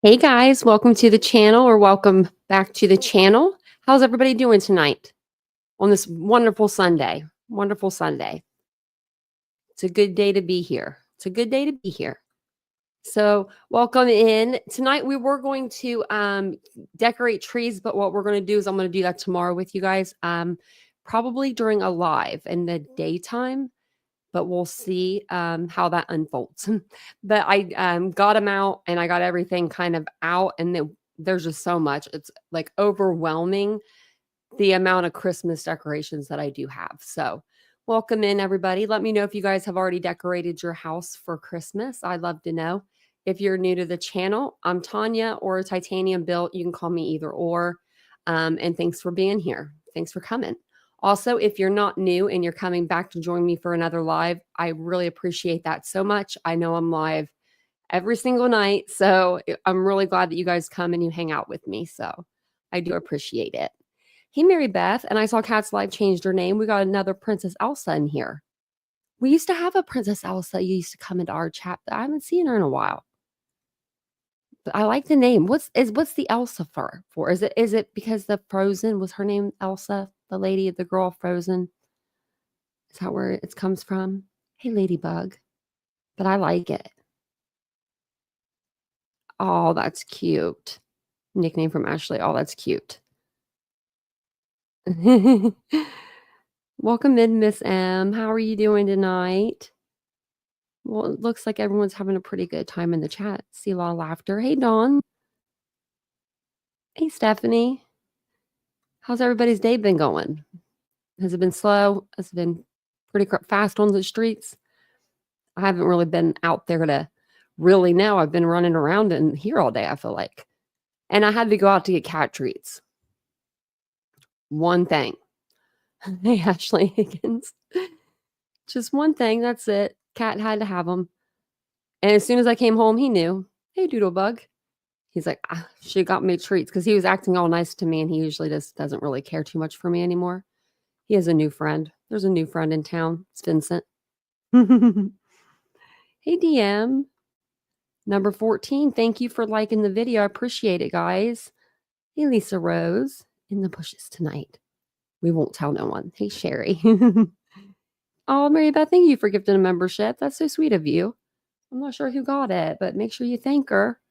Hey guys, welcome to the channel or welcome back to the channel. How's everybody doing tonight on this wonderful Sunday? Wonderful Sunday. It's a good day to be here. It's a good day to be here. So, welcome in. Tonight we were going to decorate trees, but what we're going to do is I'm going to do that tomorrow with you guys. Probably during a live in the daytime, but we'll see how that unfolds. But I got them out and I got everything kind of out, and there's just so much. It's like overwhelming the amount of Christmas decorations that I do have. So, welcome in, everybody. Let me know if you guys have already decorated your house for Christmas. I'd love to know. If you're new to the channel, I'm Tanya or TitaniumBuilt. You can call me either or. And thanks for being here. Thanks for coming. Also, if you're not new and you're coming back to join me for another live, I really appreciate that so much. I know I'm live every single night, so I'm really glad that you guys come and you hang out with me. So I do appreciate it. Hey, Mary Beth, and I saw Cat's Live changed her name. We got another Princess Elsa in here. We used to have a Princess Elsa. You used to come into our chat, but I haven't seen her in a while. But I like the name. What's the Elsa for? Is it because the Frozen was her name Elsa, the lady, the girl Frozen? Is that where it comes from? Hey, Ladybug. But I like it. Oh, that's cute. Nickname from Ashley. Oh, that's cute. Welcome in, Miss M. How are you doing tonight? Well, it looks like everyone's having a pretty good time in the chat. See a lot of laughter. Hey, Dawn. Hey, Stephanie. How's everybody's day been going? Has it been slow? Has it been pretty fast on the streets? I haven't really been out there to really know. I've been running around in here all day, I feel like. And I had to go out to get cat treats. One thing. Hey, Ashley Higgins. Just one thing. That's it. Cat had to have them. And as soon as I came home, he knew. Hey, Doodlebug. He's like, she got me treats because he was acting all nice to me, and he usually just doesn't really care too much for me anymore. He has a new friend. There's a new friend in town. It's Vincent. Hey, DM. Number 14. Thank you for liking the video. I appreciate it, guys. Hey, Lisa Rose. In the bushes tonight. We won't tell no one. Hey, Sherry. Oh, Mary Beth, thank you for gifting a membership. That's so sweet of you. I'm not sure who got it, but make sure you thank her.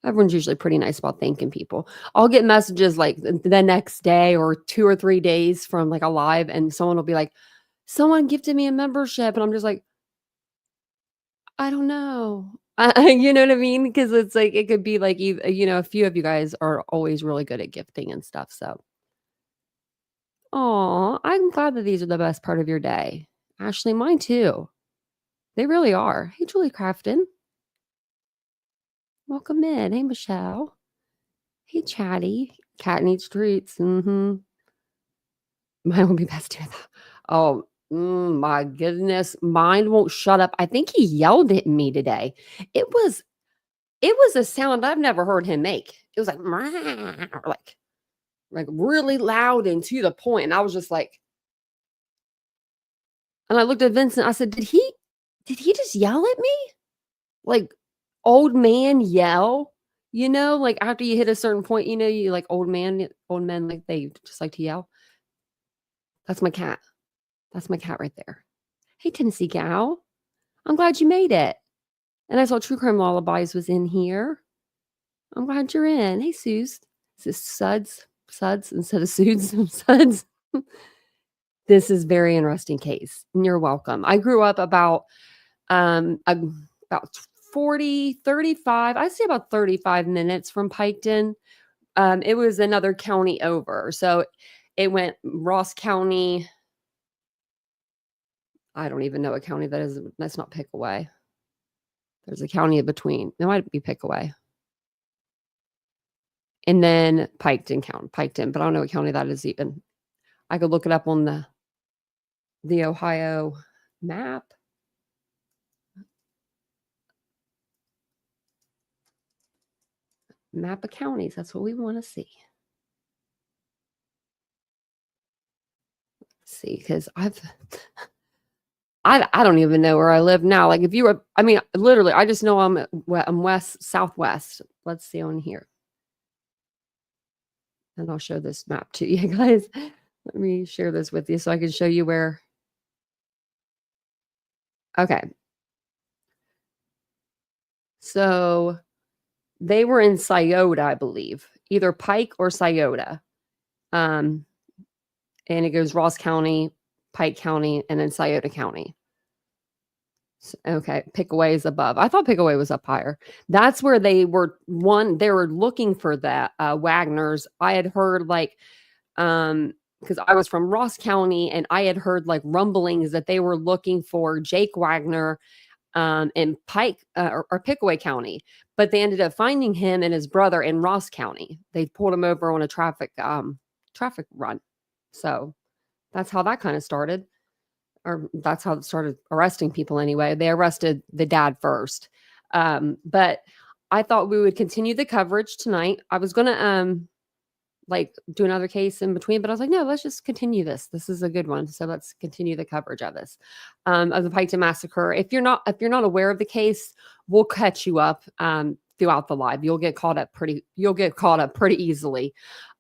Everyone's usually pretty nice about thanking people. I'll get messages like the next day or 2 or 3 days from like a live, and someone will be like, someone gifted me a membership. And I'm just like, I don't know. You know what I mean? Because it's like, it could be like, a few of you guys are always really good at gifting and stuff. So, oh, I'm glad that these are the best part of your day. Ashley, mine too. They really are. Hey, Julie Crafton. Welcome in. Hey, Michelle. Hey, Chatty. Cat needs treats. Mm-hmm. Mine will be best too. Oh, my goodness. Mine won't shut up. I think he yelled at me today. It was a sound I've never heard him make. It was like, like really loud and to the point. And I was just like, and I looked at Vincent. I said, did he just yell at me? Like old man yell, like after you hit a certain point, you like old men, like they just like to yell. That's my cat. That's my cat right there. Hey, Tennessee gal. I'm glad you made it. And I saw True Crime Lullabies was in here. I'm glad you're in. Hey, Suze. This is Suds instead of Sudes. Suds. This is very interesting case. And you're welcome. I grew up about 40, 35, I'd say about 35 minutes from Piketon. It was another county over. So it went Ross County. I don't even know what county that is. That's not Pickaway. There's a county in between. It might be Pickaway. And then Piketon, but I don't know what county that is even. I could look it up on the Ohio map. Map of counties. That's what we want to see. Let's see, because I don't even know where I live now. Like if you were, I mean, literally, I just know I'm west, southwest. Let's see on here. And I'll show this map to you guys. Let me share this with you so I can show you where. Okay. So they were in Scioto, I believe, either Pike or Scioto. And it goes Ross County, Pike County, and then Scioto County. Okay, Pickaway is above. I thought Pickaway was up higher. That's where they were they were looking for that Wagners. I had heard like because I was from Ross County and I had heard like rumblings that they were looking for Jake Wagner in Pike or Pickaway County, but they ended up finding him and his brother in Ross County. They pulled him over on a traffic run. So that's how that kind of started. Or that's how it started arresting people anyway. They arrested the dad first. But I thought we would continue the coverage tonight. I was going to like do another case in between, but I was like, no, let's just continue this. This is a good one. So let's continue the coverage of this, of the Piketon Massacre. If you're not aware of the case, we'll catch you up throughout the live. You'll get caught up pretty easily.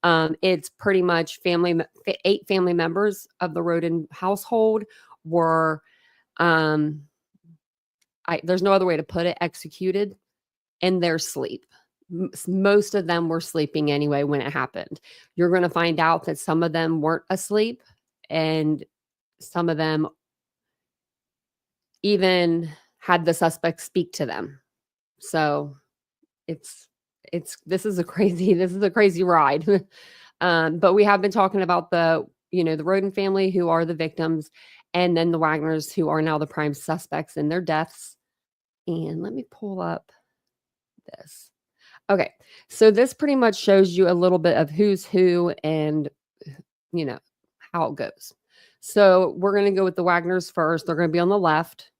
It's pretty much 8 family members of the Rhoden household were, there's no other way to put it, executed in their sleep. Most of them were sleeping anyway when it happened. You're going to find out that some of them weren't asleep, and some of them even had the suspect speak to them. So this is a crazy ride. But we have been talking about the Rhoden family, who are the victims, and then the Wagners, who are now the prime suspects in their deaths. And let me pull up this. Okay, so this pretty much shows you a little bit of who's who and, how it goes. So we're going to go with the Wagners first. They're going to be on the left.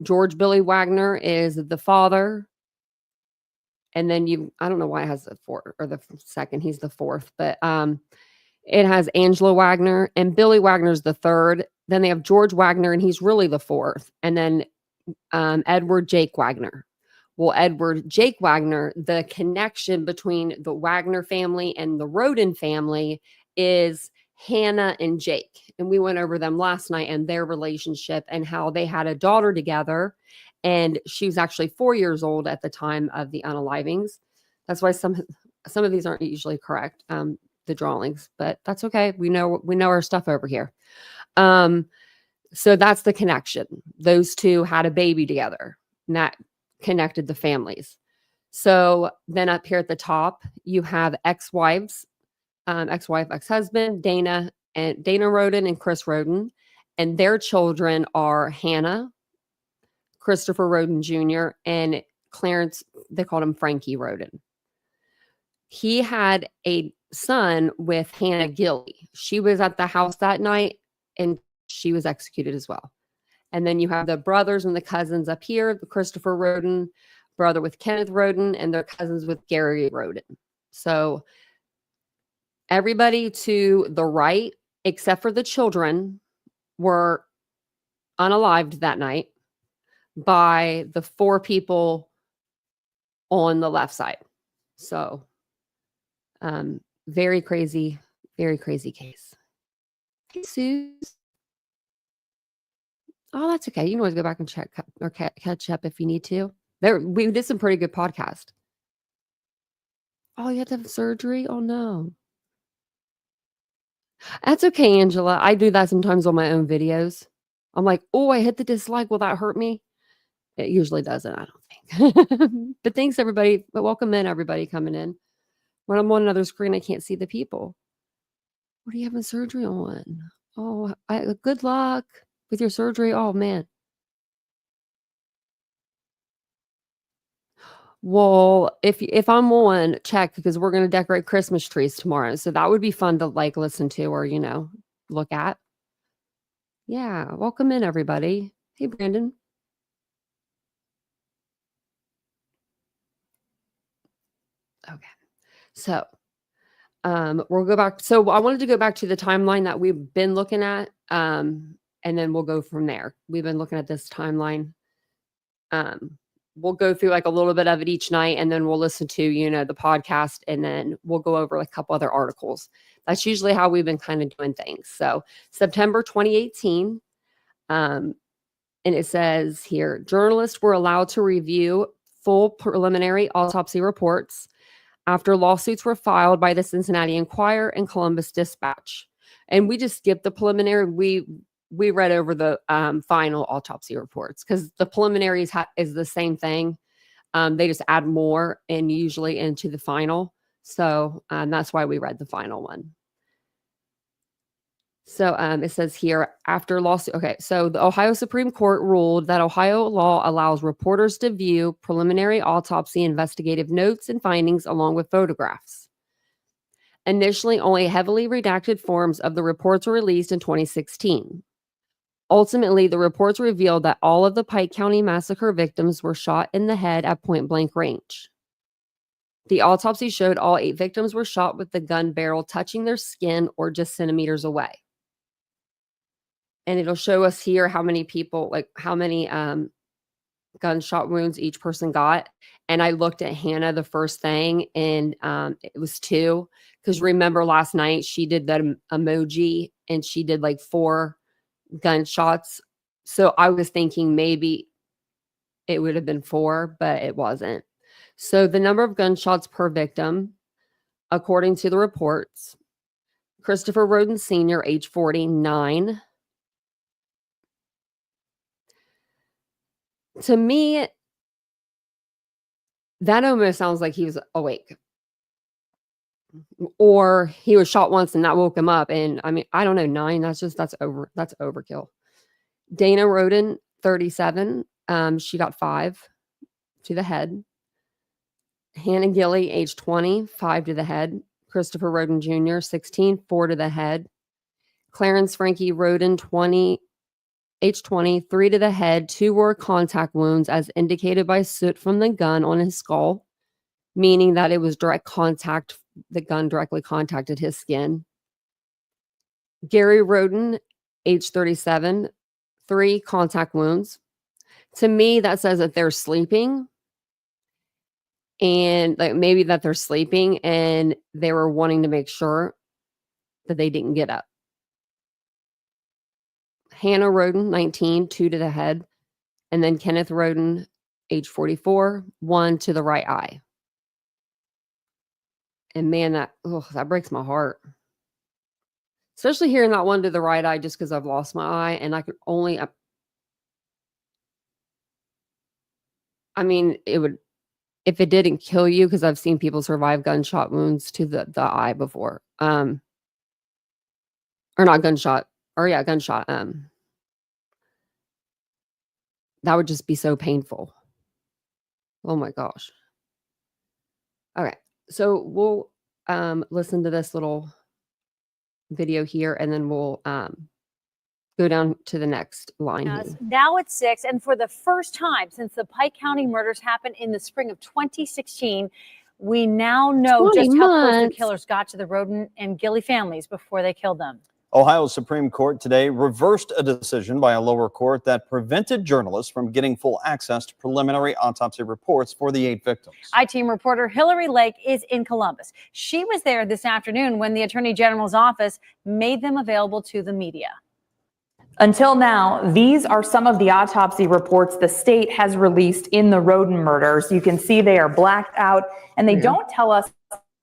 George Billy Wagner is the father. And then I don't know why it has the fourth or the second. He's the fourth, but it has Angela Wagner and Billy Wagner's the third. Then they have George Wagner, and he's really the fourth. And then Edward Jake Wagner. Well, Edward Jake Wagner, the connection between the Wagner family and the Rhoden family is Hannah and Jake. And we went over them last night and their relationship and how they had a daughter together. And she was actually 4 years old at the time of the unalivings. That's why some of these aren't usually correct, the drawings, but that's okay. We know our stuff over here. So that's the connection. Those two had a baby together, and that connected the families. So then up here at the top, you have ex-wives, ex-wife, ex-husband, Dana Rhoden and Chris Rhoden, and their children are Hannah, Christopher Rhoden Jr., and Clarence. They called him Frankie Rhoden. He had a son with Hannah Gilly. She was at the house that night, and she was executed as well. And then you have the brothers and the cousins up here, the Christopher Rhoden, brother with Kenneth Rhoden, and their cousins with Gary Rhoden. So everybody to the right, except for the children, were unalived that night by the 4 people on the left side. So very crazy case. Hey, Suze. Oh, that's okay. You can always go back and check or catch up if you need to. We did some pretty good podcast. Oh, you had to have surgery? Oh, no. That's okay, Angela. I do that sometimes on my own videos. I'm like, oh, I hit the dislike. Will that hurt me? It usually doesn't, I don't think. But thanks, everybody. But welcome in, everybody coming in. When I'm on another screen, I can't see the people. What are you having surgery on? Oh, good luck with your surgery. Oh, man. Well, if I'm on, check, because we're going to decorate Christmas trees tomorrow. So that would be fun to like listen to or, look at. Yeah. Welcome in, everybody. Hey, Brandon. Okay. So we'll go back. So I wanted to go back to the timeline that we've been looking at. and then we'll go from there. We've been looking at this timeline. We'll go through like a little bit of it each night, and then we'll listen to, the podcast, and then we'll go over like a couple other articles. That's usually how we've been kind of doing things. So September 2018, and it says here, journalists were allowed to review full preliminary autopsy reports after lawsuits were filed by the Cincinnati Enquirer and Columbus Dispatch. And we just skipped the preliminary. We read over the final autopsy reports because the preliminaries is the same thing. They just add more and usually into the final. So that's why we read the final one. So it says here, after lawsuit. Okay, so the Ohio Supreme Court ruled that Ohio law allows reporters to view preliminary autopsy investigative notes and findings along with photographs. Initially, only heavily redacted forms of the reports were released in 2016. Ultimately, the reports revealed that all of the Pike County Massacre victims were shot in the head at point-blank range. The autopsy showed all 8 victims were shot with the gun barrel touching their skin or just centimeters away. And it'll show us here how many people, like how many gunshot wounds each person got. And I looked at Hannah the first thing, and it was 2. Because remember last night she did that emoji, and she did like 4 gunshots. So I was thinking maybe it would have been 4, but it wasn't. So the number of gunshots per victim, according to the reports, Christopher Rhoden Sr., age 49. To me, that almost sounds like he was awake. Or he was shot once and that woke him up. And I mean, I don't know, 9, that's overkill. Dana Roden, 37. She got 5 to the head. Hannah Gilley, age 20, 5 to the head. Christopher Rhoden Jr., 16, 4 to the head. Clarence Frankie Rhoden, age 20, 3 to the head. 2 were contact wounds as indicated by soot from the gun on his skull, meaning that it was direct contact. The gun directly contacted his skin. Gary Rhoden, age 37, 3 contact wounds. To me, that says that they're sleeping, and like maybe that they're sleeping and they were wanting to make sure that they didn't get up. Hannah Rhoden, 19, 2 to the head. And then Kenneth Rhoden, age 44, 1 to the right eye. And man, that breaks my heart. Especially hearing that one to the right eye, just because I've lost my eye and I could only, I mean, it would, if it didn't kill you, because I've seen people survive gunshot wounds to the eye before. Or not gunshot, or yeah, gunshot. That would just be so painful. Oh my gosh. Okay. So we'll listen to this little video here, and then we'll go down to the next line. Yes. Now it's 6, and for the first time since the Pike County murders happened in the spring of 2016, we now know just how close the killers got to the Roden and Gilley families before they killed them. Ohio's Supreme Court today reversed a decision by a lower court that prevented journalists from getting full access to preliminary autopsy reports for the 8 victims. I-Team reporter Hillary Lake is in Columbus. She was there this afternoon when the Attorney General's office made them available to the media. Until now, these are some of the autopsy reports the state has released in the Rhoden murders. You can see they are blacked out, and they don't tell us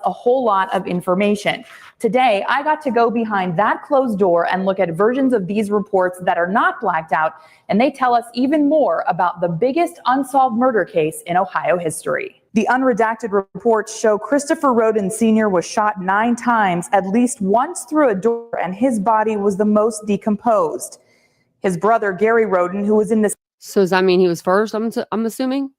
a whole lot of information. Today, I got to go behind that closed door and look at versions of these reports that are not blacked out, and they tell us even more about the biggest unsolved murder case in Ohio history. The unredacted reports show Christopher Rhoden Sr. was shot 9 times, at least once through a door, and his body was the most decomposed. His brother, Gary Rhoden, who was in this... So does that mean he was first, I'm assuming?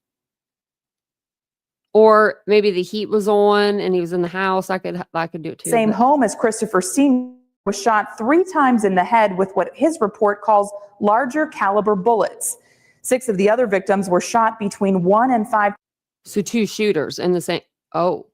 Or maybe the heat was on and he was in the house. I could do it too. Same home as Christopher Sr. was shot 3 times in the head with what his report calls larger caliber bullets. 6 of the other victims were shot between 1 and 5. So 2 shooters in the same. Oh.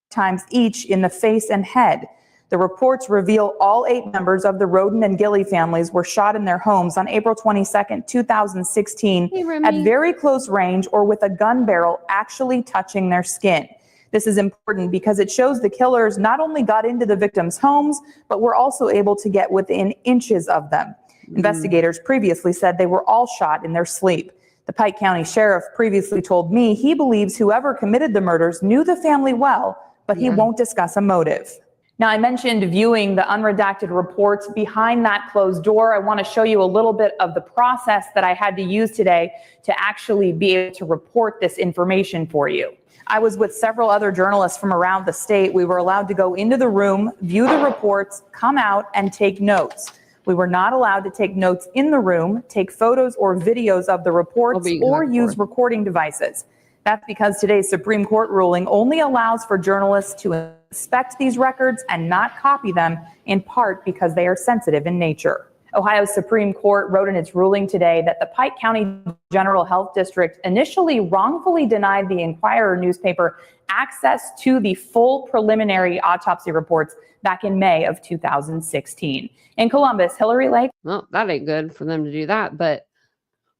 Times each in the face and head. The reports reveal all 8 members of the Rhoden and Gilly families were shot in their homes on April 22nd, 2016, Hey, Remy. at very close range or with a gun barrel actually touching their skin. This is important because it shows the killers not only got into the victims' homes, but were also able to get within inches of them. Investigators previously said they were all shot in their sleep. The Pike County Sheriff previously told me he believes whoever committed the murders knew the family well, but he won't discuss a motive. Now, I mentioned viewing the unredacted reports behind that closed door. I want to show you a little bit of the process that I had to use today to actually be able to report this information for you. I was with several other journalists from around the state. We were allowed to go into the room, view the reports, come out, and take notes. We were not allowed to take notes in the room, take photos or videos of the reports, or use recording devices. That's because today's Supreme Court ruling only allows for journalists to inspect these records and not copy them, in part because they are sensitive in nature. Ohio's Supreme Court wrote in its ruling today that the Pike County General Health District initially wrongfully denied the Inquirer newspaper access to the full preliminary autopsy reports back in May of 2016. In Columbus, Hillary Lake. Well, that ain't good for them to do that, but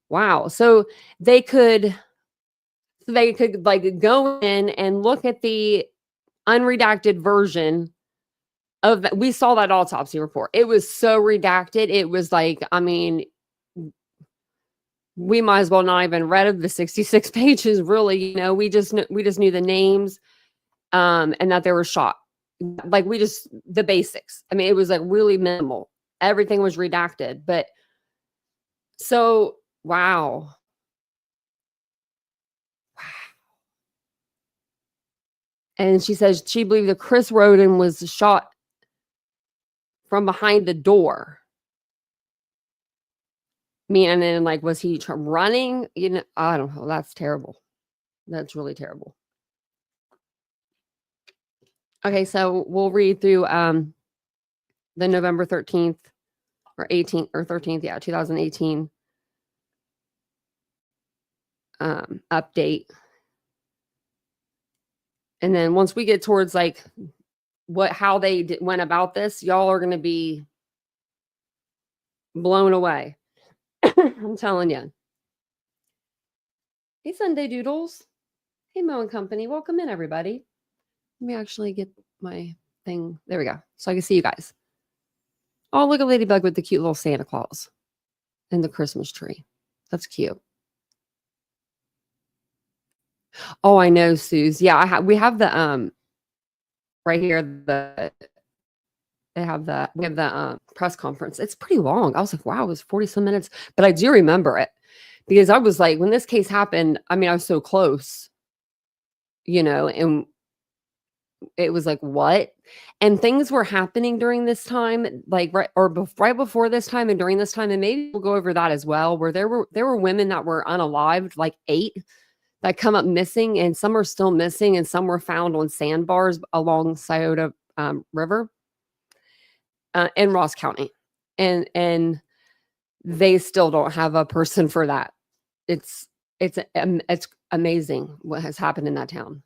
wow. So they could like go in and look at the unredacted version of that. We saw that autopsy report. It was so redacted. It was like, I mean, we might as well not even read the 66 pages, really. You know, we just knew the names, and that they were shot. Like the basics. I mean, it was like really minimal. Everything was redacted, but so, wow. And she says she believed that Chris Rhoden was shot from behind the door. And then, like, was he running? You know, I don't know. That's terrible. That's really terrible. Okay, so we'll read through the November 13th or 18th or 13th, 2018 update. And then once we get towards like how they went about this, y'all are going to be blown away. I'm telling you. Hey, Sunday Doodles. Hey, Mo and Company. Welcome in, everybody. Let me actually get my thing. There we go. So I can see you guys. Oh, look at Ladybug with the cute little Santa Claus and the Christmas tree. That's cute. Oh, I know, Suze. Yeah, we have the right here. We have the press conference. It's pretty long. I was like, wow, it was 40 some minutes, but I do remember it because I was like, when this case happened, I mean, I was so close, you know, and it was like, what? And things were happening during this time, like right before this time and during this time, and maybe we'll go over that as well, where there were women that were unalived, like 8. That come up missing, and some are still missing, and some were found on sandbars along Scioto River in Ross County, and they still don't have a person for that. It's amazing what has happened in that town.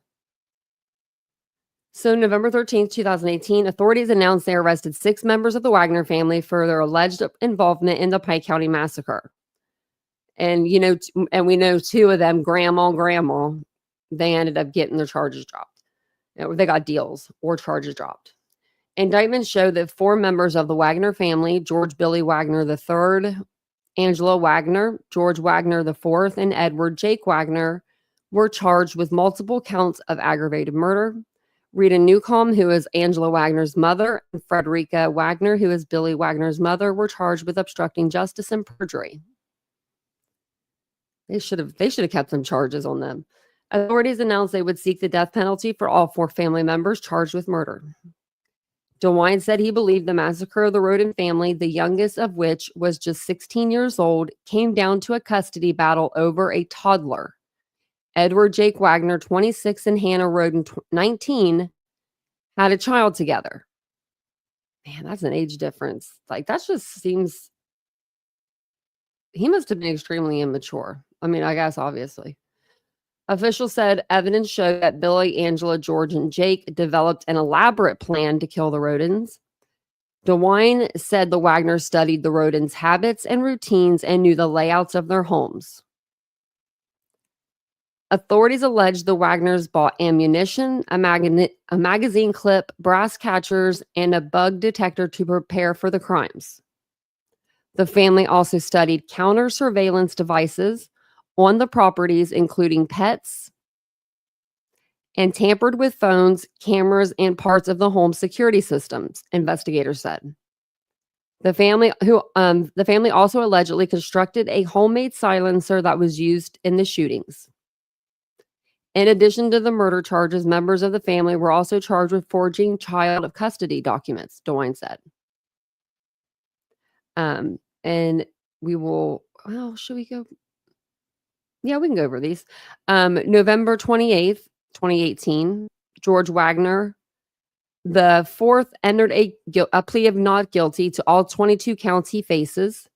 So November 13th, 2018, authorities announced they arrested 6 members of the Wagner family for their alleged involvement in the Pike County Massacre. And, you know, and we know 2 of them, grandma, they ended up getting their charges dropped. You know, they got deals or charges dropped. Indictments show that 4 members of the Wagner family, George Billy Wagner III, Angela Wagner, George Wagner IV, and Edward Jake Wagner, were charged with multiple counts of aggravated murder. Rita Newcomb, who is Angela Wagner's mother, and Frederica Wagner, who is Billy Wagner's mother, were charged with obstructing justice and perjury. They should have kept some charges on them. Authorities announced they would seek the death penalty for all 4 family members charged with murder. DeWine said he believed the massacre of the Rhoden family, the youngest of which was just 16 years old, came down to a custody battle over a toddler. Edward Jake Wagner, 26, and Hannah Rhoden, 19, had a child together. Man, that's an age difference. Like, that just seems... He must have been extremely immature. I mean, I guess, obviously. Officials said evidence showed that Billy, Angela, George, and Jake developed an elaborate plan to kill the Rhodens. DeWine said the Wagners studied the Rhodens' habits and routines and knew the layouts of their homes. Authorities alleged the Wagners bought ammunition, a magazine clip, brass catchers, and a bug detector to prepare for the crimes. The family also studied counter surveillance devices on the properties, including pets, and tampered with phones, cameras, and parts of the home security systems, investigators said. The family also allegedly constructed a homemade silencer that was used in the shootings. In addition to the murder charges, members of the family were also charged with forging child of custody documents, DeWine said. And we will, well, should we go? Yeah, we can go over these. November 28th, 2018, George Wagner, the fourth, entered a plea of not guilty to all 22 counts he faces.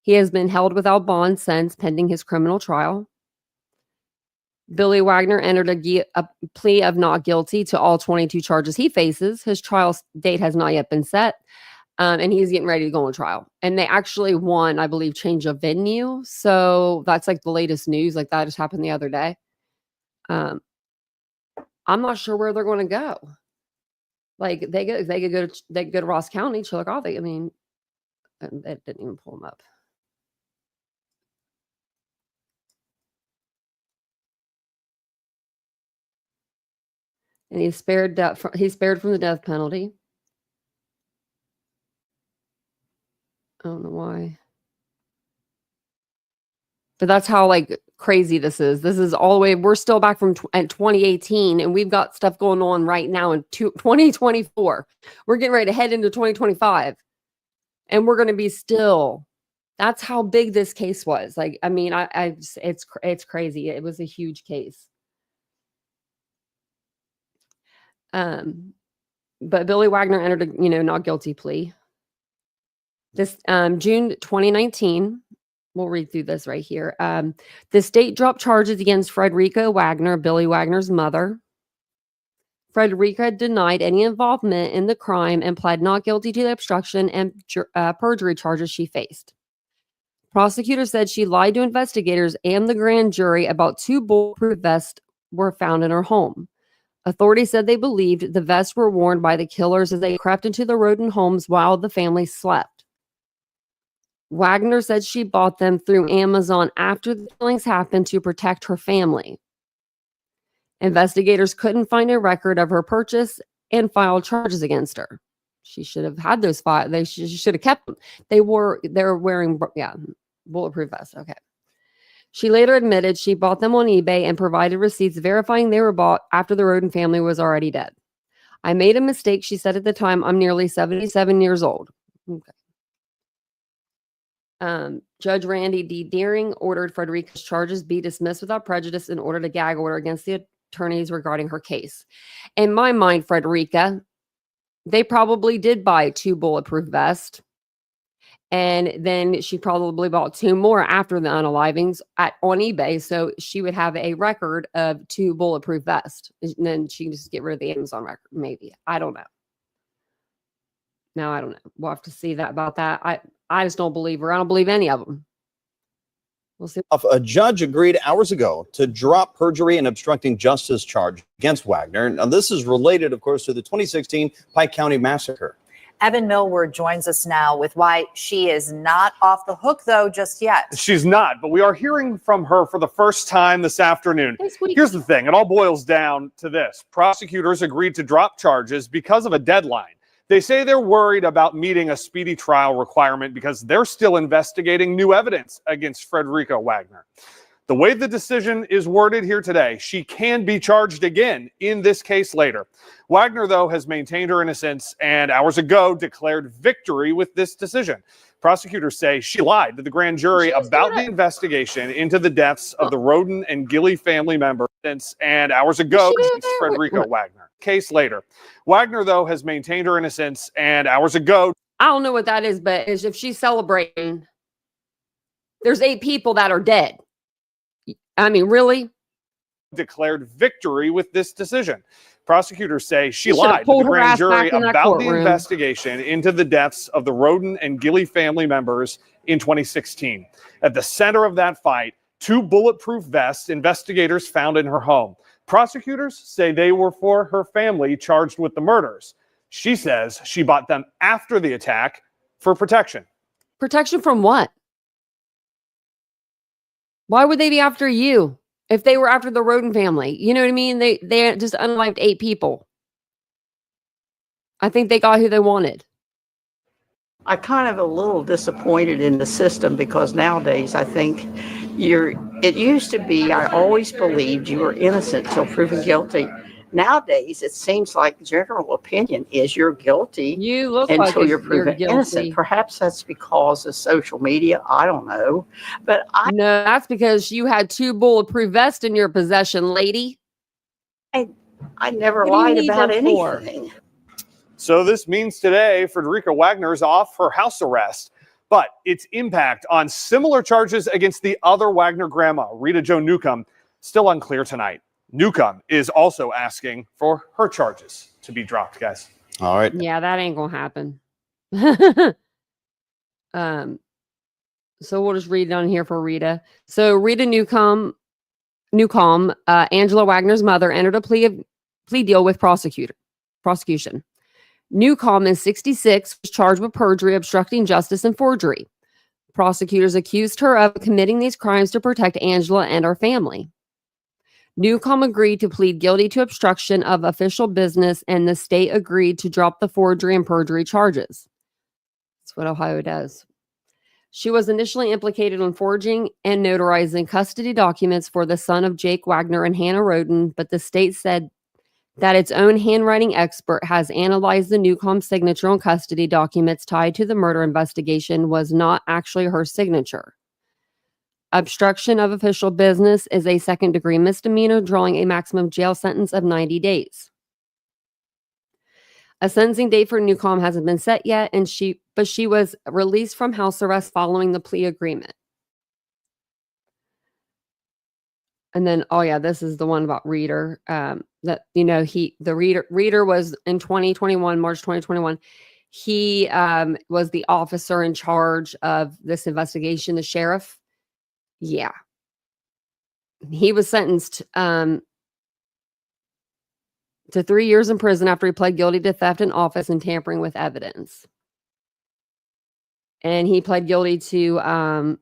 He has been held without bond since, pending his criminal trial. Billy Wagner entered a plea of not guilty to all 22 charges he faces. His trial date has not yet been set, and he's getting ready to go on trial. And they actually won, I believe, change of venue. So that's like the latest news. Like that just happened the other day. I'm not sure where they're going to go. Like they could go to Ross County, Chillicothe. I mean, it didn't even pull them up. And he's spared from the death penalty. I don't know why. But that's how like crazy this is. This is all the way. We're still back from 2018, and we've got stuff going on right now in 2024. We're getting ready to head into 2025, and we're going to be still. That's how big this case was. Like, I mean, it's crazy. It was a huge case. But Billy Wagner entered a not guilty plea. This June 2019, we'll read through this right here. The state dropped charges against Frederica Wagner, Billy Wagner's mother. Frederica denied any involvement in the crime and pled not guilty to the obstruction and perjury charges she faced. Prosecutors said she lied to investigators and the grand jury about 2 bulletproof vests were found in her home. Authorities said they believed the vests were worn by the killers as they crept into the Rhoden homes while the family slept. Wagner said she bought them through Amazon after the killings happened to protect her family. Investigators couldn't find a record of her purchase and filed charges against her. She should have had those files. They should have kept them. They were wearing bulletproof vests. Okay. She later admitted she bought them on eBay and provided receipts verifying they were bought after the Rhoden family was already dead. I made a mistake, she said at the time. I'm nearly 77 years old. Okay. Judge Randy D. Deering ordered Frederica's charges be dismissed without prejudice and ordered a gag order against the attorneys regarding her case. In my mind, Frederica, they probably did buy 2 bulletproof vests. And then she probably bought 2 more after the unalivings on eBay. So she would have a record of 2 bulletproof vests. And then she can just get rid of the Amazon record. Maybe. I don't know. No, I don't know. We'll have to see about that. I just don't believe her. I don't believe any of them. We'll see. A judge agreed hours ago to drop perjury and obstructing justice charge against Wagner. Now, this is related, of course, to the 2016 Pike County Massacre. Evan Millward joins us now with why she is not off the hook, though, just yet. She's not, but we are hearing from her for the first time this afternoon. Here's the thing. It all boils down to this. Prosecutors agreed to drop charges because of a deadline. They say they're worried about meeting a speedy trial requirement because they're still investigating new evidence against Frederica Wagner. The way the decision is worded here today, she can be charged again in this case later. Wagner, though, has maintained her innocence and hours ago declared victory with this decision. Prosecutors say she lied to the grand jury about the investigation into the deaths of the Rhoden and Gilly family members and hours ago against Frederica Wagner. Case later. Wagner, though, has maintained her innocence and hours ago. I don't know what that is, but if she's celebrating, there's 8 people that are dead. I mean, really? declared victory with this decision. Prosecutors say she You should've lied to pulled the her grand ass jury back in that about the courtroom. investigation into the deaths of the Rhoden and Gilly family members in 2016. At the center of that fight, 2 bulletproof vests investigators found in her home. Prosecutors say they were for her family charged with the murders. She says she bought them after the attack for protection. Protection from what? Why would they be after you if they were after the Rhoden family? You know what I mean? They just unalived 8 people. I think they got who they wanted. I kind of a little disappointed in the system because nowadays I think it used to be, I always believed you were innocent till proven guilty. Nowadays, it seems like general opinion is you're guilty You look until like you're proven innocent. guilty. Perhaps that's because of social media. I don't know. But No, that's because you had 2 bulletproof vests in your possession, lady. I never What do you lied need about them for? anything. So this means today, Frederica Wagner is off her house arrest, but its impact on similar charges against the other Wagner grandma, Rita Jo Newcomb, still unclear tonight. Newcomb is also asking for her charges to be dropped, guys. All right. Yeah, that ain't gonna happen. So we'll just read it on here for Rita. So Rita Newcomb, Angela Wagner's mother, entered a plea deal with prosecution. Newcomb is 66, was charged with perjury, obstructing justice, and forgery. Prosecutors accused her of committing these crimes to protect Angela and her family. Newcomb agreed to plead guilty to obstruction of official business, and the state agreed to drop the forgery and perjury charges. That's what Ohio does. She was initially implicated in forging and notarizing custody documents for the son of Jake Wagner and Hannah Rhoden, but the state said that its own handwriting expert has analyzed the Newcomb signature on custody documents tied to the murder investigation was not actually her signature. Obstruction of official business is a second-degree misdemeanor, drawing a maximum jail sentence of 90 days. A sentencing date for Newcomb hasn't been set yet, but she was released from house arrest following the plea agreement. And then, oh yeah, this is the one about Reader. That Reader was in 2021, March 2021. He was the officer in charge of this investigation, the sheriff. Yeah, he was sentenced to 3 years in prison after he pled guilty to theft in office and tampering with evidence. And he pled guilty to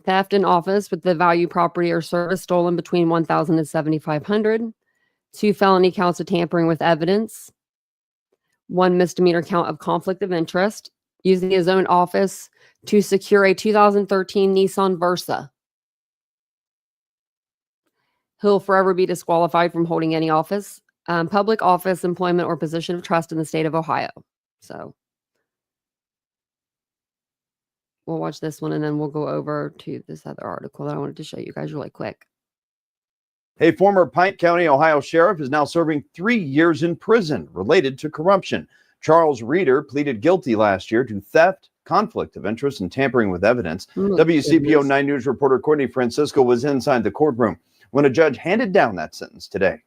theft in office with the value, property, or service stolen between $1,000 and $7,500. 2 felony counts of tampering with evidence. 1 misdemeanor count of conflict of interest, using his own office to secure a 2013 Nissan Versa. He'll forever be disqualified from holding any office, public office, employment, or position of trust in the state of Ohio. So we'll watch this one and then we'll go over to this other article that I wanted to show you guys really quick. A former Pike County, Ohio sheriff is now serving 3 years in prison related to corruption. Charles Reader pleaded guilty last year to theft, conflict of interest, and tampering with evidence. WCPO 9 News reporter Courtney Francisco was inside the courtroom when a judge handed down that sentence today.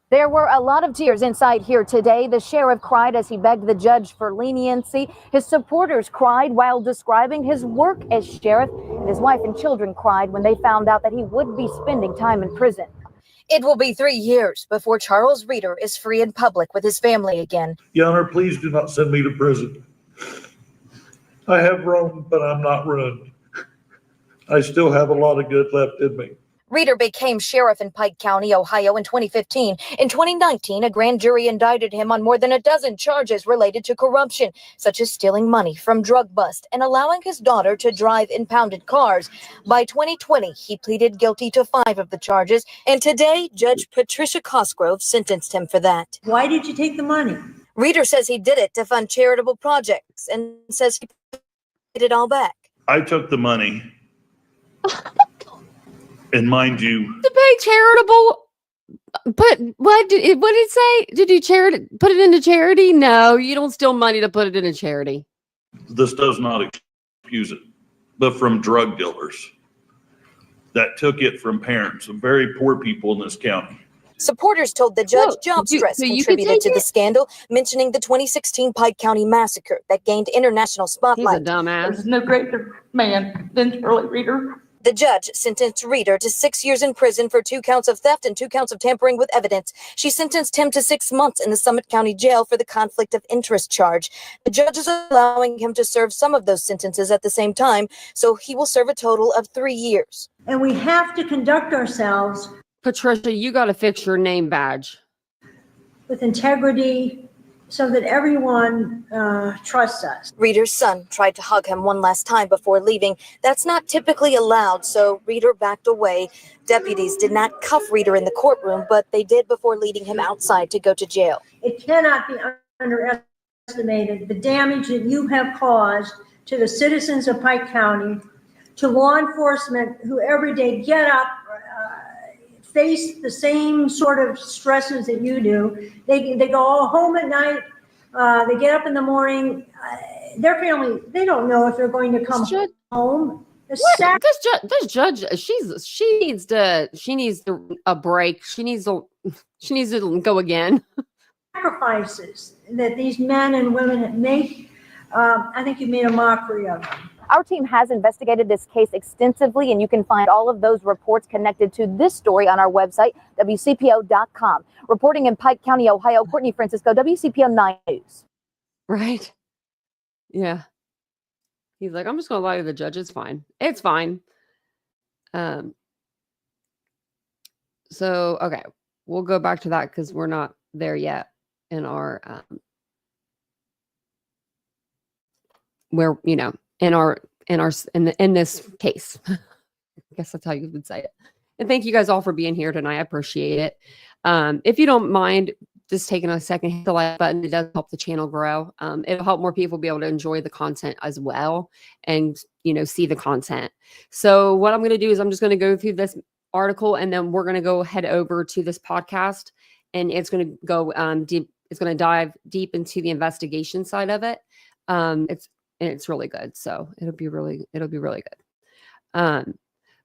There were a lot of tears inside here today. The sheriff cried as he begged the judge for leniency. His supporters cried while describing his work as sheriff, and his wife and children cried when they found out that he would be spending time in prison. It will be 3 years before Charles Reader is free in public with his family again. Your Honor, please do not send me to prison. I have roamed, but I'm not ruined. I still have a lot of good left in me. Reader became sheriff in Pike County, Ohio in 2015. In 2019, a grand jury indicted him on more than a dozen charges related to corruption, such as stealing money from drug bust and allowing his daughter to drive impounded cars. By 2020, he pleaded guilty to 5 of the charges, and today, Judge Patricia Cosgrove sentenced him for that. Why did you take the money? Reader says he did it to fund charitable projects and says he paid it all back. I took the money. And mind you, To pay charitable, but what did it say? Did you put it into charity? No, you don't steal money to put it into charity. this does not excuse it, but from drug dealers. that took it from parents of very poor people in this county. Supporters told the judge job stress so you could contributed take to the it? scandal, mentioning the 2016 Pike County massacre that gained international He's a spotlight. dumbass. There's no greater man than Charlie Reeder. The judge sentenced Reeder to 6 years in prison for 2 counts of theft and 2 counts of tampering with evidence. She sentenced him to 6 months in the Summit County Jail for the conflict of interest charge. The judge is allowing him to serve some of those sentences at the same time, so he will serve a total of 3 years. And we have to conduct ourselves Patricia, you got to fix your name badge. with integrity so that everyone trusts us. Reeder's son tried to hug him one last time before leaving. That's not typically allowed, so Reeder backed away. Deputies did not cuff Reeder in the courtroom, but they did before leading him outside to go to jail. It cannot be underestimated the damage that you have caused to the citizens of Pike County, to law enforcement who every day get up, face the same sort of stresses that you do. They go home at night, they get up in the morning, their family, they don't know if they're going to come home. This judge, she needs a break. She needs to go again. Sacrifices that these men and women make, I think you made a mockery of them. Our team has investigated this case extensively, and you can find all of those reports connected to this story on our website, WCPO.com. Reporting in Pike County, Ohio, Courtney Francisco, WCPO 9 News. Right? Yeah. He's like, I'm just going to lie to the judge. It's fine. It's fine. So, okay. We'll go back to that because we're not there yet in our, where, you know, in this case. I guess that's how you would say it. And thank you guys all for being here tonight. I appreciate it. If you don't mind just taking a second, hit the like button. It does help the channel grow. It'll help more people be able to enjoy the content as well and, you know, see the content. So what I'm going to do is I'm just going to go through this article and then we're going to go head over to this podcast and it's going to go deep. It's going to dive deep into the investigation side of it. It's really good. So it'll be really good.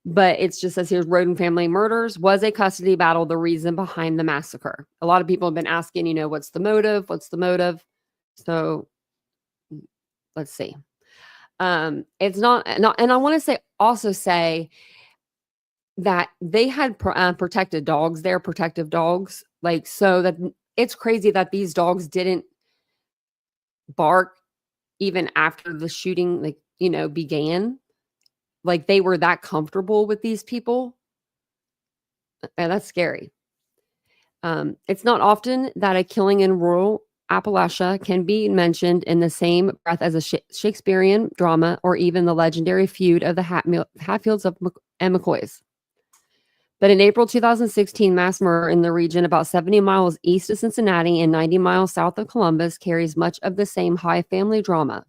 But it's just says here's Rhoden family murders. Was a custody battle the reason behind the massacre? A lot of people have been asking, you know, what's the motive? So let's see. It's not, and I want to say that they had protected dogs there, protective dogs. Like, so that it's crazy that these dogs didn't bark even after the shooting, like, you know, began. Like they were that comfortable with these people. And that's scary. It's not often that a killing in rural Appalachia can be mentioned in the same breath as a Shakespearean drama or even the legendary feud of the Hatfields and McCoys. But in April 2016, mass murder in the region about 70 miles east of Cincinnati and 90 miles south of Columbus carries much of the same high family drama.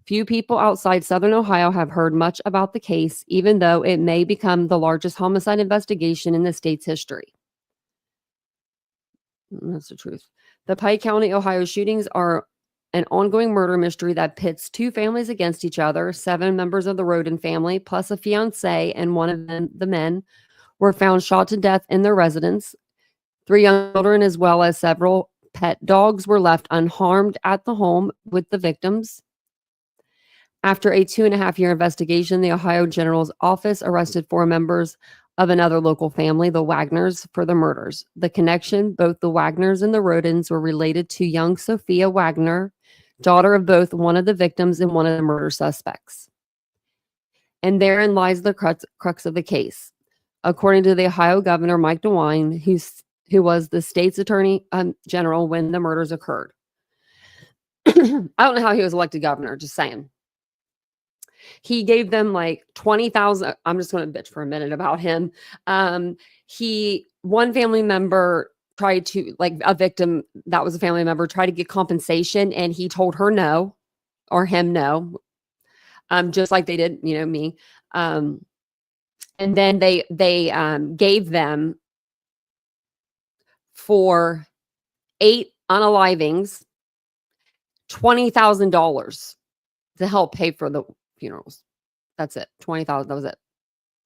Few people outside Southern Ohio have heard much about the case, even though it may become the largest homicide investigation in the state's history. That's the truth. The Pike County, Ohio shootings are an ongoing murder mystery that pits 2 families against each other. 7 members of the Rhoden family, plus a fiancé and one of the men, were found shot to death in their residence. 3 young children, as well as several pet dogs, were left unharmed at the home with the victims. After a 2.5-year investigation, the Ohio General's Office arrested 4 members of another local family, the Wagners, for the murders. The connection, both the Wagners and the Rhodens were related to young Sophia Wagner, daughter of both one of the victims and one of the murder suspects. And therein lies the crux of the case. According to the Ohio Governor, Mike DeWine, who was the state's attorney general when the murders occurred. I don't know how he was elected governor, just saying. He gave them like 20,000. I'm just going to bitch for a minute about him. One family member tried to, like a victim that was a family member, tried to get compensation and he told her no, or him no, just like they did, you know, me. And then they gave them for 8 unalivings $20,000 to help pay for the funerals. That's it. $20,000. That was it.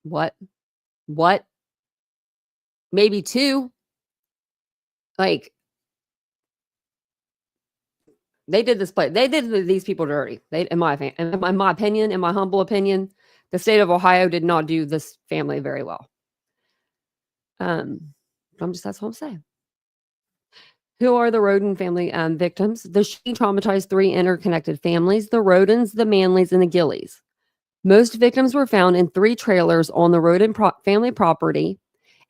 What? Maybe 2. Like, they did these people dirty. In my opinion, in my humble opinion, the state of Ohio did not do this family very well. That's what I'm saying. Who are the Rhoden family victims? The shooting traumatized 3 interconnected families: the Rhodens, the Manleys, and the Gillies. Most victims were found in 3 trailers on the Rhoden family property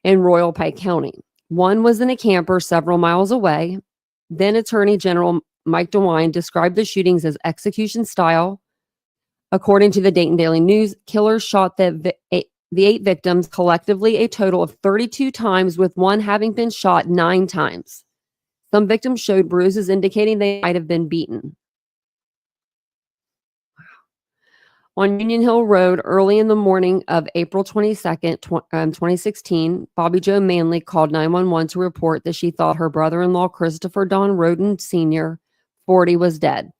in Royal Pike County. One was in a camper several miles away. Then Attorney General Mike DeWine described the shootings as execution style. According to the Dayton Daily News, killers shot the 8 victims collectively a total of 32 times, with one having been shot 9 times. Some victims showed bruises indicating they might have been beaten. On Union Hill Road, early in the morning of April 22nd, 2016, Bobby Jo Manley called 911 to report that she thought her brother-in-law, Christopher Don Rhoden Sr., 40, was dead.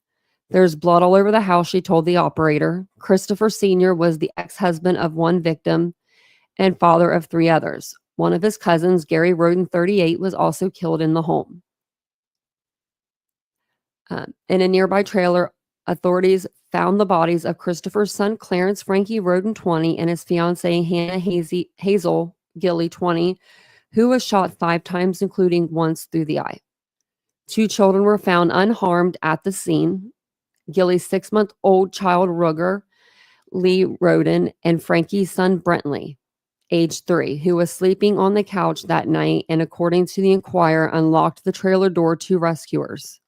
There's blood all over the house, she told the operator. Christopher Sr. was the ex-husband of 1 victim and father of 3 others. One of his cousins, Gary Rhoden, 38, was also killed in the home. In a nearby trailer, authorities found the bodies of Christopher's son, Clarence Frankie Rhoden, 20, and his fiancee, Hannah Hazel Gilly, 20, who was shot 5 times, including once through the eye. 2 children were found unharmed at the scene: Gilly's 6-month-old child, Ruger Lee Rhoden, and Frankie's son, Brentley, age 3, who was sleeping on the couch that night, and according to the Enquirer, unlocked the trailer door to rescuers.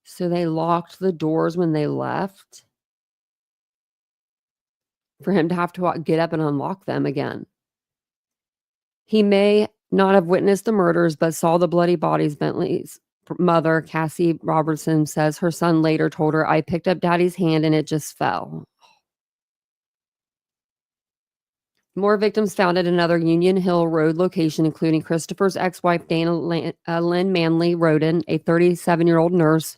So they locked the doors when they left for him to have to get up and unlock them again. He may not have witnessed the murders, but saw the bloody bodies. Bentley's mother, Cassie Robertson, says her son later told her, "I picked up Daddy's hand and it just fell." More victims found at another Union Hill Road location, including Christopher's ex-wife, Dana Lynn Manley Rhoden, a 37-year-old nurse,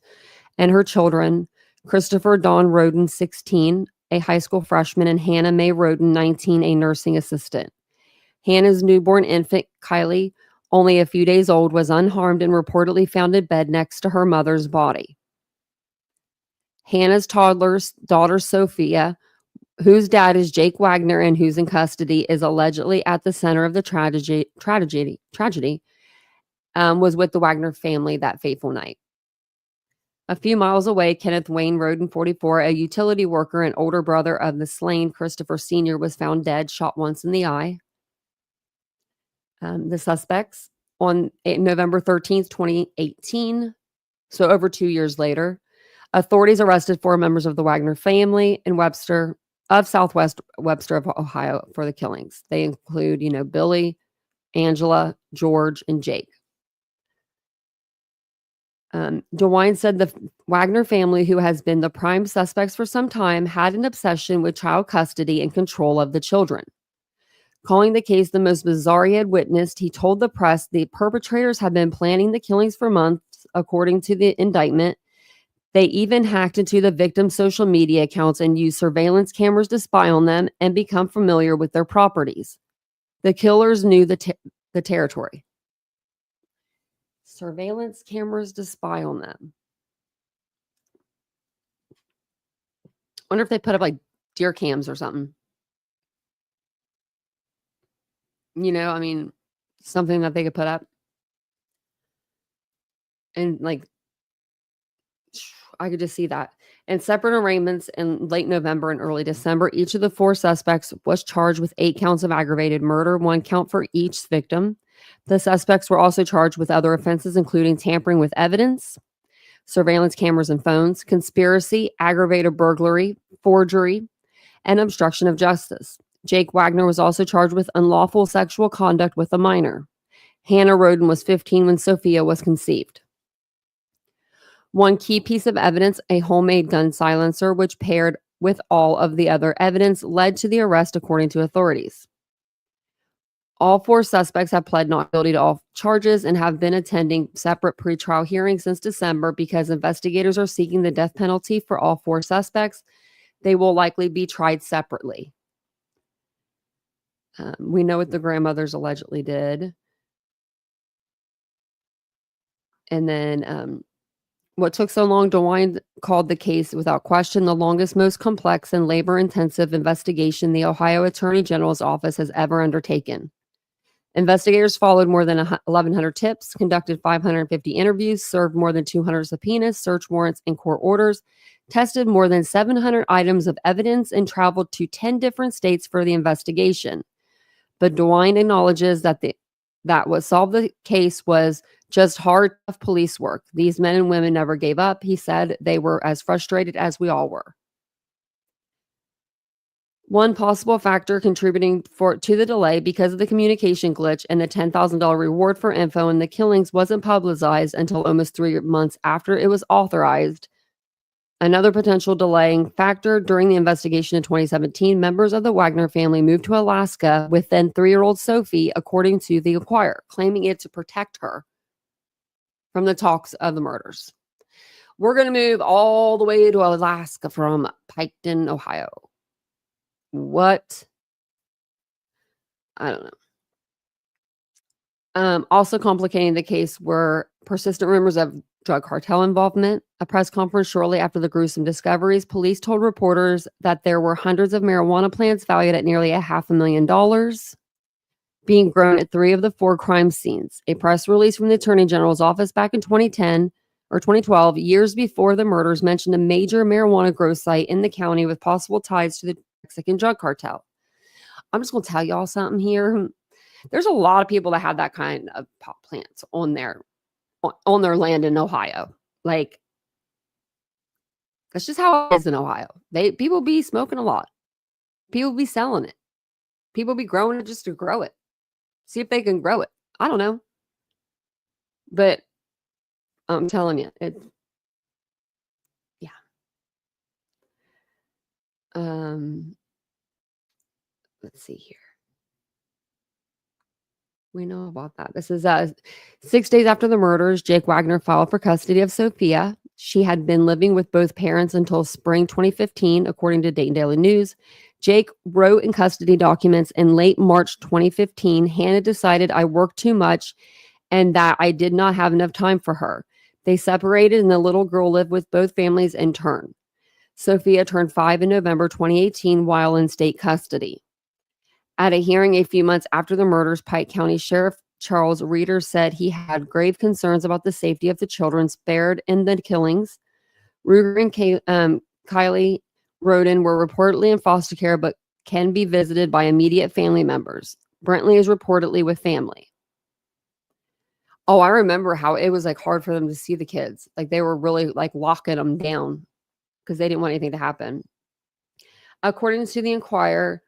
and her children, Christopher Don Rhoden, 16, a high school freshman, and Hannah Mae Rhoden, 19, a nursing assistant. Hannah's newborn infant, Kylie, only a few days old, was unharmed and reportedly found in bed next to her mother's body. Hannah's toddler's daughter, Sophia, whose dad is Jake Wagner and who's in custody, is allegedly at the center of the tragedy, was with the Wagner family that fateful night. A few miles away, Kenneth Wayne Rhoden, 44, a utility worker and older brother of the slain Christopher Sr., was found dead, shot once in the eye. The suspects, on November 13th, 2018, so over 2 years later, authorities arrested 4 members of the Wagner family in Southwest Webster of Ohio for the killings. They include, Billy, Angela, George, and Jake. DeWine said the Wagner family, who has been the prime suspects for some time, had an obsession with child custody and control of the children. Calling the case the most bizarre he had witnessed, he told the press the perpetrators had been planning the killings for months, according to the indictment. They even hacked into the victims' social media accounts and used surveillance cameras to spy on them and become familiar with their properties. The killers knew the territory. Surveillance cameras to spy on them. Wonder if they put up like deer cams or something. Something that they could put up. And I could just see that. In separate arraignments in late November and early December, each of the 4 suspects was charged with 8 counts of aggravated murder, 1 count for each victim. The suspects were also charged with other offenses, including tampering with evidence, surveillance cameras and phones, conspiracy, aggravated burglary, forgery, and obstruction of justice. Jake Wagner was also charged with unlawful sexual conduct with a minor. Hannah Rhoden was 15 when Sophia was conceived. One key piece of evidence, a homemade gun silencer, which paired with all of the other evidence, led to the arrest, according to authorities. All 4 suspects have pled not guilty to all charges and have been attending separate pretrial hearings since December because investigators are seeking the death penalty for all 4 suspects They will likely be tried separately. We know what the grandmothers allegedly did. And then what took so long, DeWine called the case without question the longest, most complex, and labor-intensive investigation the Ohio Attorney General's office has ever undertaken. Investigators followed more than 1,100 tips, conducted 550 interviews, served more than 200 subpoenas, search warrants, and court orders, tested more than 700 items of evidence, and traveled to 10 different states for the investigation. But DeWine acknowledges that what solved the case was just hard, tough police work. These men and women never gave up. He said they were as frustrated as we all were. One possible factor contributing to the delay because of the communication glitch and the $10,000 reward for info in the killings wasn't publicized until almost 3 months after it was authorized. Another potential delaying factor during the investigation in 2017, members of the Wagner family moved to Alaska with then 3-year-old Sophie, according to the Enquirer, claiming it to protect her from the talks of the murders. We're going to move all the way to Alaska from Piketon, Ohio. What? I don't know. Also complicating the case were persistent rumors of drug cartel involvement. A press conference shortly after the gruesome discoveries, police told reporters that there were hundreds of marijuana plants valued at nearly $500,000 being grown at 3 of the 4 crime scenes. A press release from the Attorney General's office back in 2010 or 2012, years before the murders, mentioned a major marijuana grow site in the county with possible ties to the Mexican drug cartel. I'm just going to tell y'all something here. There's a lot of people that have that kind of pot plants on their land in Ohio. Like, that's just how it is in Ohio. People be smoking a lot. People be selling it. People be growing it just to grow it. See if they can grow it. I don't know. But I'm telling you, yeah. Let's see here. We know about that. This is 6 days after the murders, Jake Wagner filed for custody of Sophia. She had been living with both parents until spring 2015, according to Dayton Daily News. Jake wrote in custody documents in late March 2015, Hannah decided I worked too much and that I did not have enough time for her. They separated and the little girl lived with both families in turn. Sophia turned 5 in November 2018 while in state custody. At a hearing a few months after the murders, Pike County Sheriff Charles Reeder said he had grave concerns about the safety of the children spared in the killings. Ruger and Kylie Rhoden were reportedly in foster care but can be visited by immediate family members. Brentley is reportedly with family. Oh, I remember how it was like hard for them to see the kids. Like they were really like locking them down because they didn't want anything to happen. According to the Enquirer,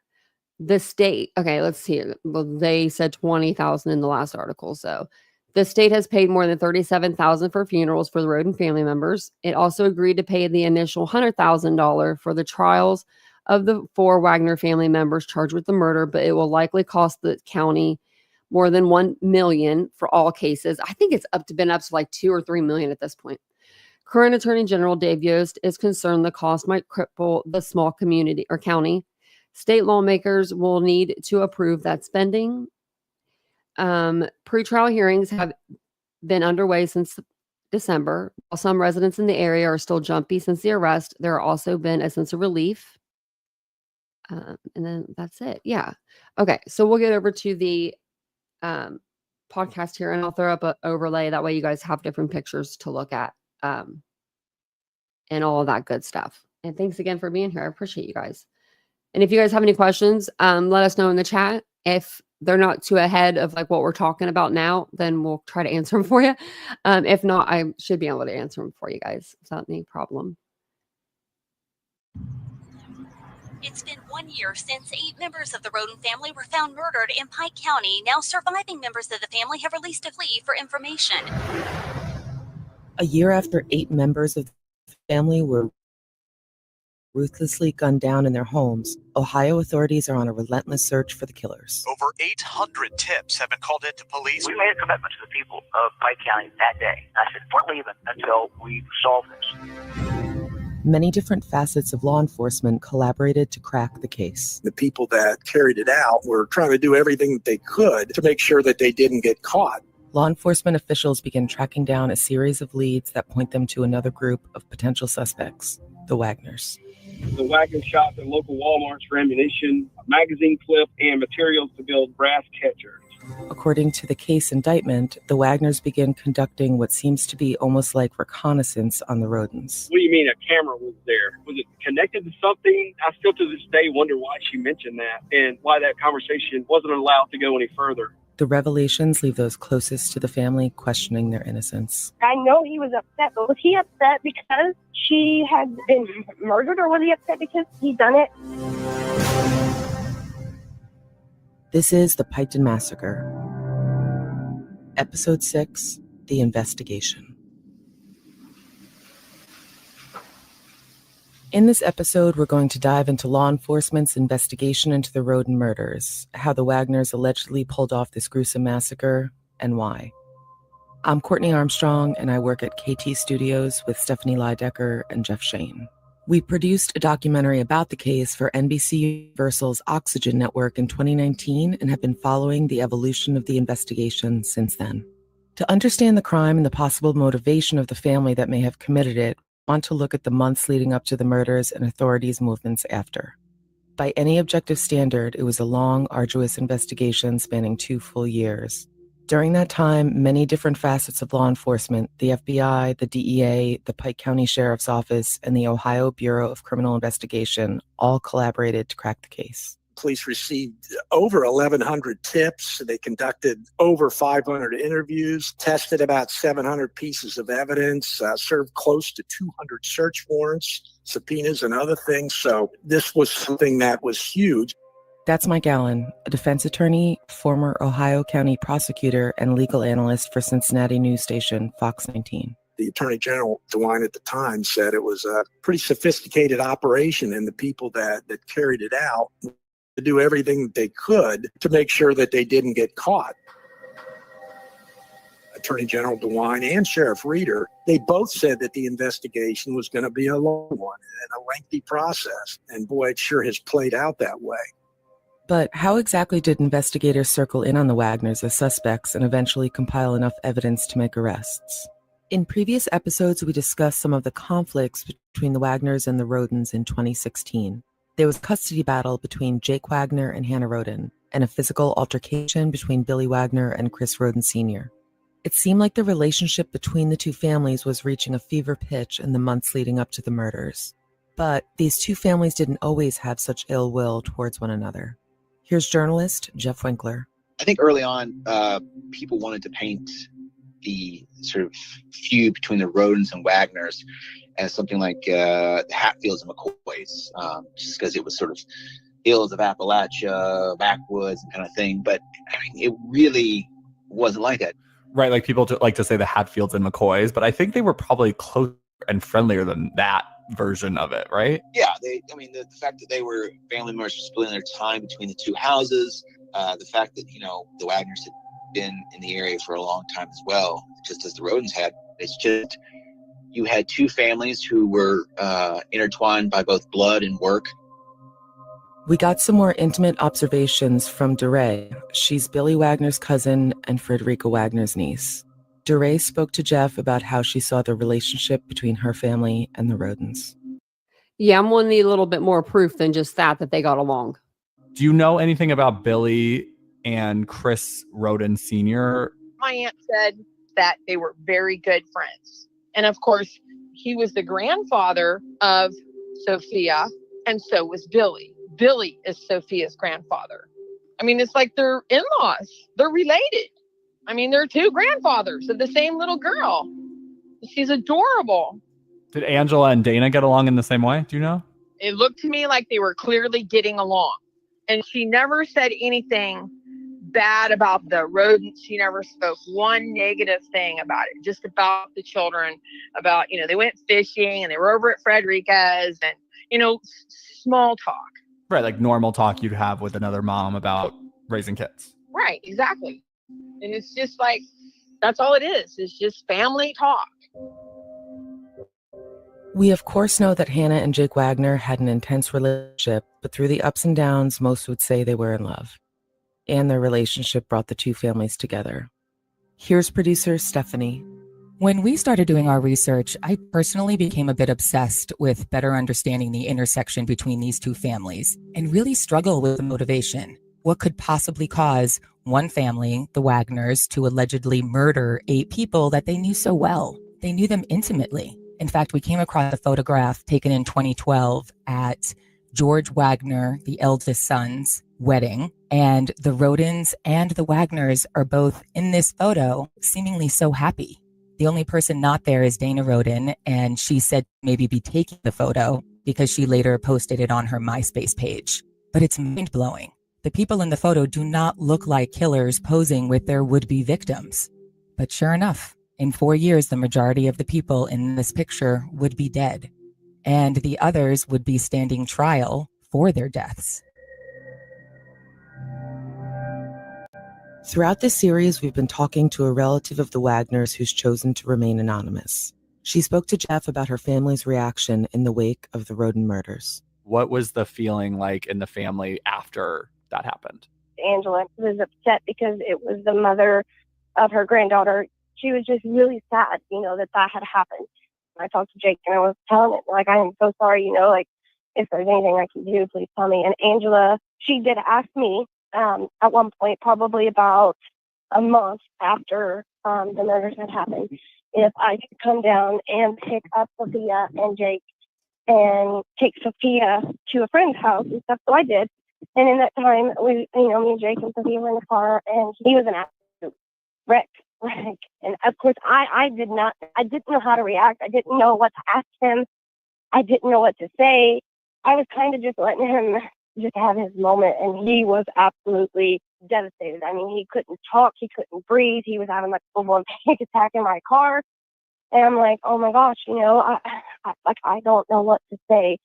the state, okay, let's see. Well, they said 20,000 in the last article. So the state has paid more than 37,000 for funerals for the Rhoden family members. It also agreed to pay the initial $100,000 for the trials of the 4 Wagner family members charged with the murder, but it will likely cost the county more than $1 million for all cases. I think it's been up to like $2 or $3 million at this point. Current Attorney General Dave Yost is concerned the cost might cripple the small community or county. State lawmakers will need to approve that spending. Pretrial hearings have been underway since December. While some residents in the area are still jumpy since the arrest, there has also been a sense of relief. And then that's it. Yeah. Okay. So we'll get over to the podcast here and I'll throw up an overlay. That way you guys have different pictures to look at and all of that good stuff. And thanks again for being here. I appreciate you guys. And if you guys have any questions, let us know in the chat. If they're not too ahead of like what we're talking about now, then we'll try to answer them for you. If not, I should be able to answer them for you guys without any problem. It's been 1 year since 8 members of the Rhoden family were found murdered in Pike County. Now surviving members of the family have released a plea for information. A year after 8 members of the family were ruthlessly gunned down in their homes, Ohio authorities are on a relentless search for the killers. Over 800 tips have been called into police. We made a commitment to the people of Pike County that day. I said, we're leaving until we solve this. Many different facets of law enforcement collaborated to crack the case. The people that carried it out were trying to do everything that they could to make sure that they didn't get caught. Law enforcement officials began tracking down a series of leads that point them to another group of potential suspects, the Wagners. The Wagners shopped at local Walmarts for ammunition, a magazine clip, and materials to build brass catchers. According to the case indictment, the Wagners began conducting what seems to be almost like reconnaissance on the Rhodens. What do you mean a camera was there? Was it connected to something? I still to this day wonder why she mentioned that and why that conversation wasn't allowed to go any further. The revelations leave those closest to the family questioning their innocence. I know he was upset, but was he upset because she had been murdered, or was he upset because he done it? This is the Piketon Massacre. Episode 6, The Investigation. In this episode, we're going to dive into law enforcement's investigation into the Rhoden murders, how the Wagners allegedly pulled off this gruesome massacre, and why. I'm Courtney Armstrong, and I work at KT Studios with Stephanie Lydecker and Jeff Shane. We produced a documentary about the case for NBC Universal's Oxygen Network in 2019 and have been following the evolution of the investigation since then. To understand the crime and the possible motivation of the family that may have committed it, I want to look at the months leading up to the murders and authorities' movements after. By any objective standard, it was a long, arduous investigation spanning 2 full years. During that time, many different facets of law enforcement, the FBI, the DEA, the Pike County Sheriff's Office, and the Ohio Bureau of Criminal Investigation all collaborated to crack the case. Police received over 1,100 tips. They conducted over 500 interviews, tested about 700 pieces of evidence, served close to 200 search warrants, subpoenas, and other things. So this was something that was huge. That's Mike Allen, a defense attorney, former Ohio County prosecutor, and legal analyst for Cincinnati news station Fox 19. The Attorney General, DeWine at the time, said it was a pretty sophisticated operation, and the people that carried it out to do everything that they could to make sure that they didn't get caught. Attorney General DeWine and Sheriff Reeder, they both said that the investigation was going to be a long one and a lengthy process. And boy, it sure has played out that way. But how exactly did investigators circle in on the Wagners as suspects and eventually compile enough evidence to make arrests? In previous episodes, we discussed some of the conflicts between the Wagners and the Rhodens in 2016. There was a custody battle between Jake Wagner and Hannah Rhoden, and a physical altercation between Billy Wagner and Chris Rhoden Sr. It seemed like the relationship between the two families was reaching a fever pitch in the months leading up to the murders. But these two families didn't always have such ill will towards one another. Here's journalist Jeff Winkler. I think early on, people wanted to paint the sort of feud between the Rhodens and Wagners as something like the Hatfields and McCoys, just because it was sort of hills of Appalachia, backwoods, and kind of thing. But I mean, it really wasn't like that. Right, like people like to say the Hatfields and McCoys, but I think they were probably closer and friendlier than that version of it, right? Yeah, the fact that they were family members splitting their time between the two houses, the fact that, the Wagners had been in the area for a long time as well, just as the Rhodens had. It's just, you had two families who were intertwined by both blood and work. We got some more intimate observations from DeRay. She's Billy Wagner's cousin and Frederica Wagner's niece. DeRay spoke to Jeff about how she saw the relationship between her family and the Rhodens. Yeah, I'm going to need a little bit more proof than just that they got along. Do you know anything about Billy and Chris Rhoden Sr.? My aunt said that they were very good friends. And of course, he was the grandfather of Sophia, and so was Billy. Billy is Sophia's grandfather. I mean, it's like they're in-laws. They're related. I mean, they're two grandfathers of the same little girl. She's adorable. Did Angela and Dana get along in the same way? Do you know? It looked to me like they were clearly getting along. And she never said anything bad about the rodents. She never spoke one negative thing about it, just about the children, about, they went fishing and they were over at Frederica's and, small talk. Right, like normal talk you'd have with another mom about raising kids. Right, exactly. And it's just like, that's all it is. It's just family talk. We of course know that Hannah and Jake Wagner had an intense relationship, but through the ups and downs, most would say they were in love. And their relationship brought the two families together. Here's producer Stephanie. When we started doing our research, I personally became a bit obsessed with better understanding the intersection between these two families and really struggle with the motivation. What could possibly cause one family, the Wagners, to allegedly murder 8 people that they knew so well? They knew them intimately. In fact, we came across a photograph taken in 2012 at George Wagner, the eldest son's wedding, and the Rhodens and the Wagners are both in this photo, seemingly so happy. The only person not there is Dana Rhoden, and she said maybe be taking the photo because she later posted it on her MySpace page. But it's mind-blowing. The people in the photo do not look like killers posing with their would-be victims. But sure enough, in 4 years, the majority of the people in this picture would be dead, and the others would be standing trial for their deaths. Throughout this series, we've been talking to a relative of the Wagners who's chosen to remain anonymous. She spoke to Jeff about her family's reaction in the wake of the Rhoden murders. What was the feeling like in the family after that happened? Angela was upset because it was the mother of her granddaughter. She was just really sad, that had happened. I talked to Jake and I was telling him, like, I am so sorry, like, if there's anything I can do, please tell me. And Angela, she did ask me at one point, probably about a month after the murders had happened, if I could come down and pick up Sophia and Jake and take Sophia to a friend's house and stuff. So I did. And in that time, me and Jake and Sophia were in the car, and he was an absolute wreck. And of course, I didn't know how to react. I didn't know what to ask him. I didn't know what to say. I was kind of just letting him just have his moment, and he was absolutely devastated. I mean, he couldn't talk, he couldn't breathe, he was having like a full-blown panic attack in my car. And I'm like, oh my gosh, I don't know what to say.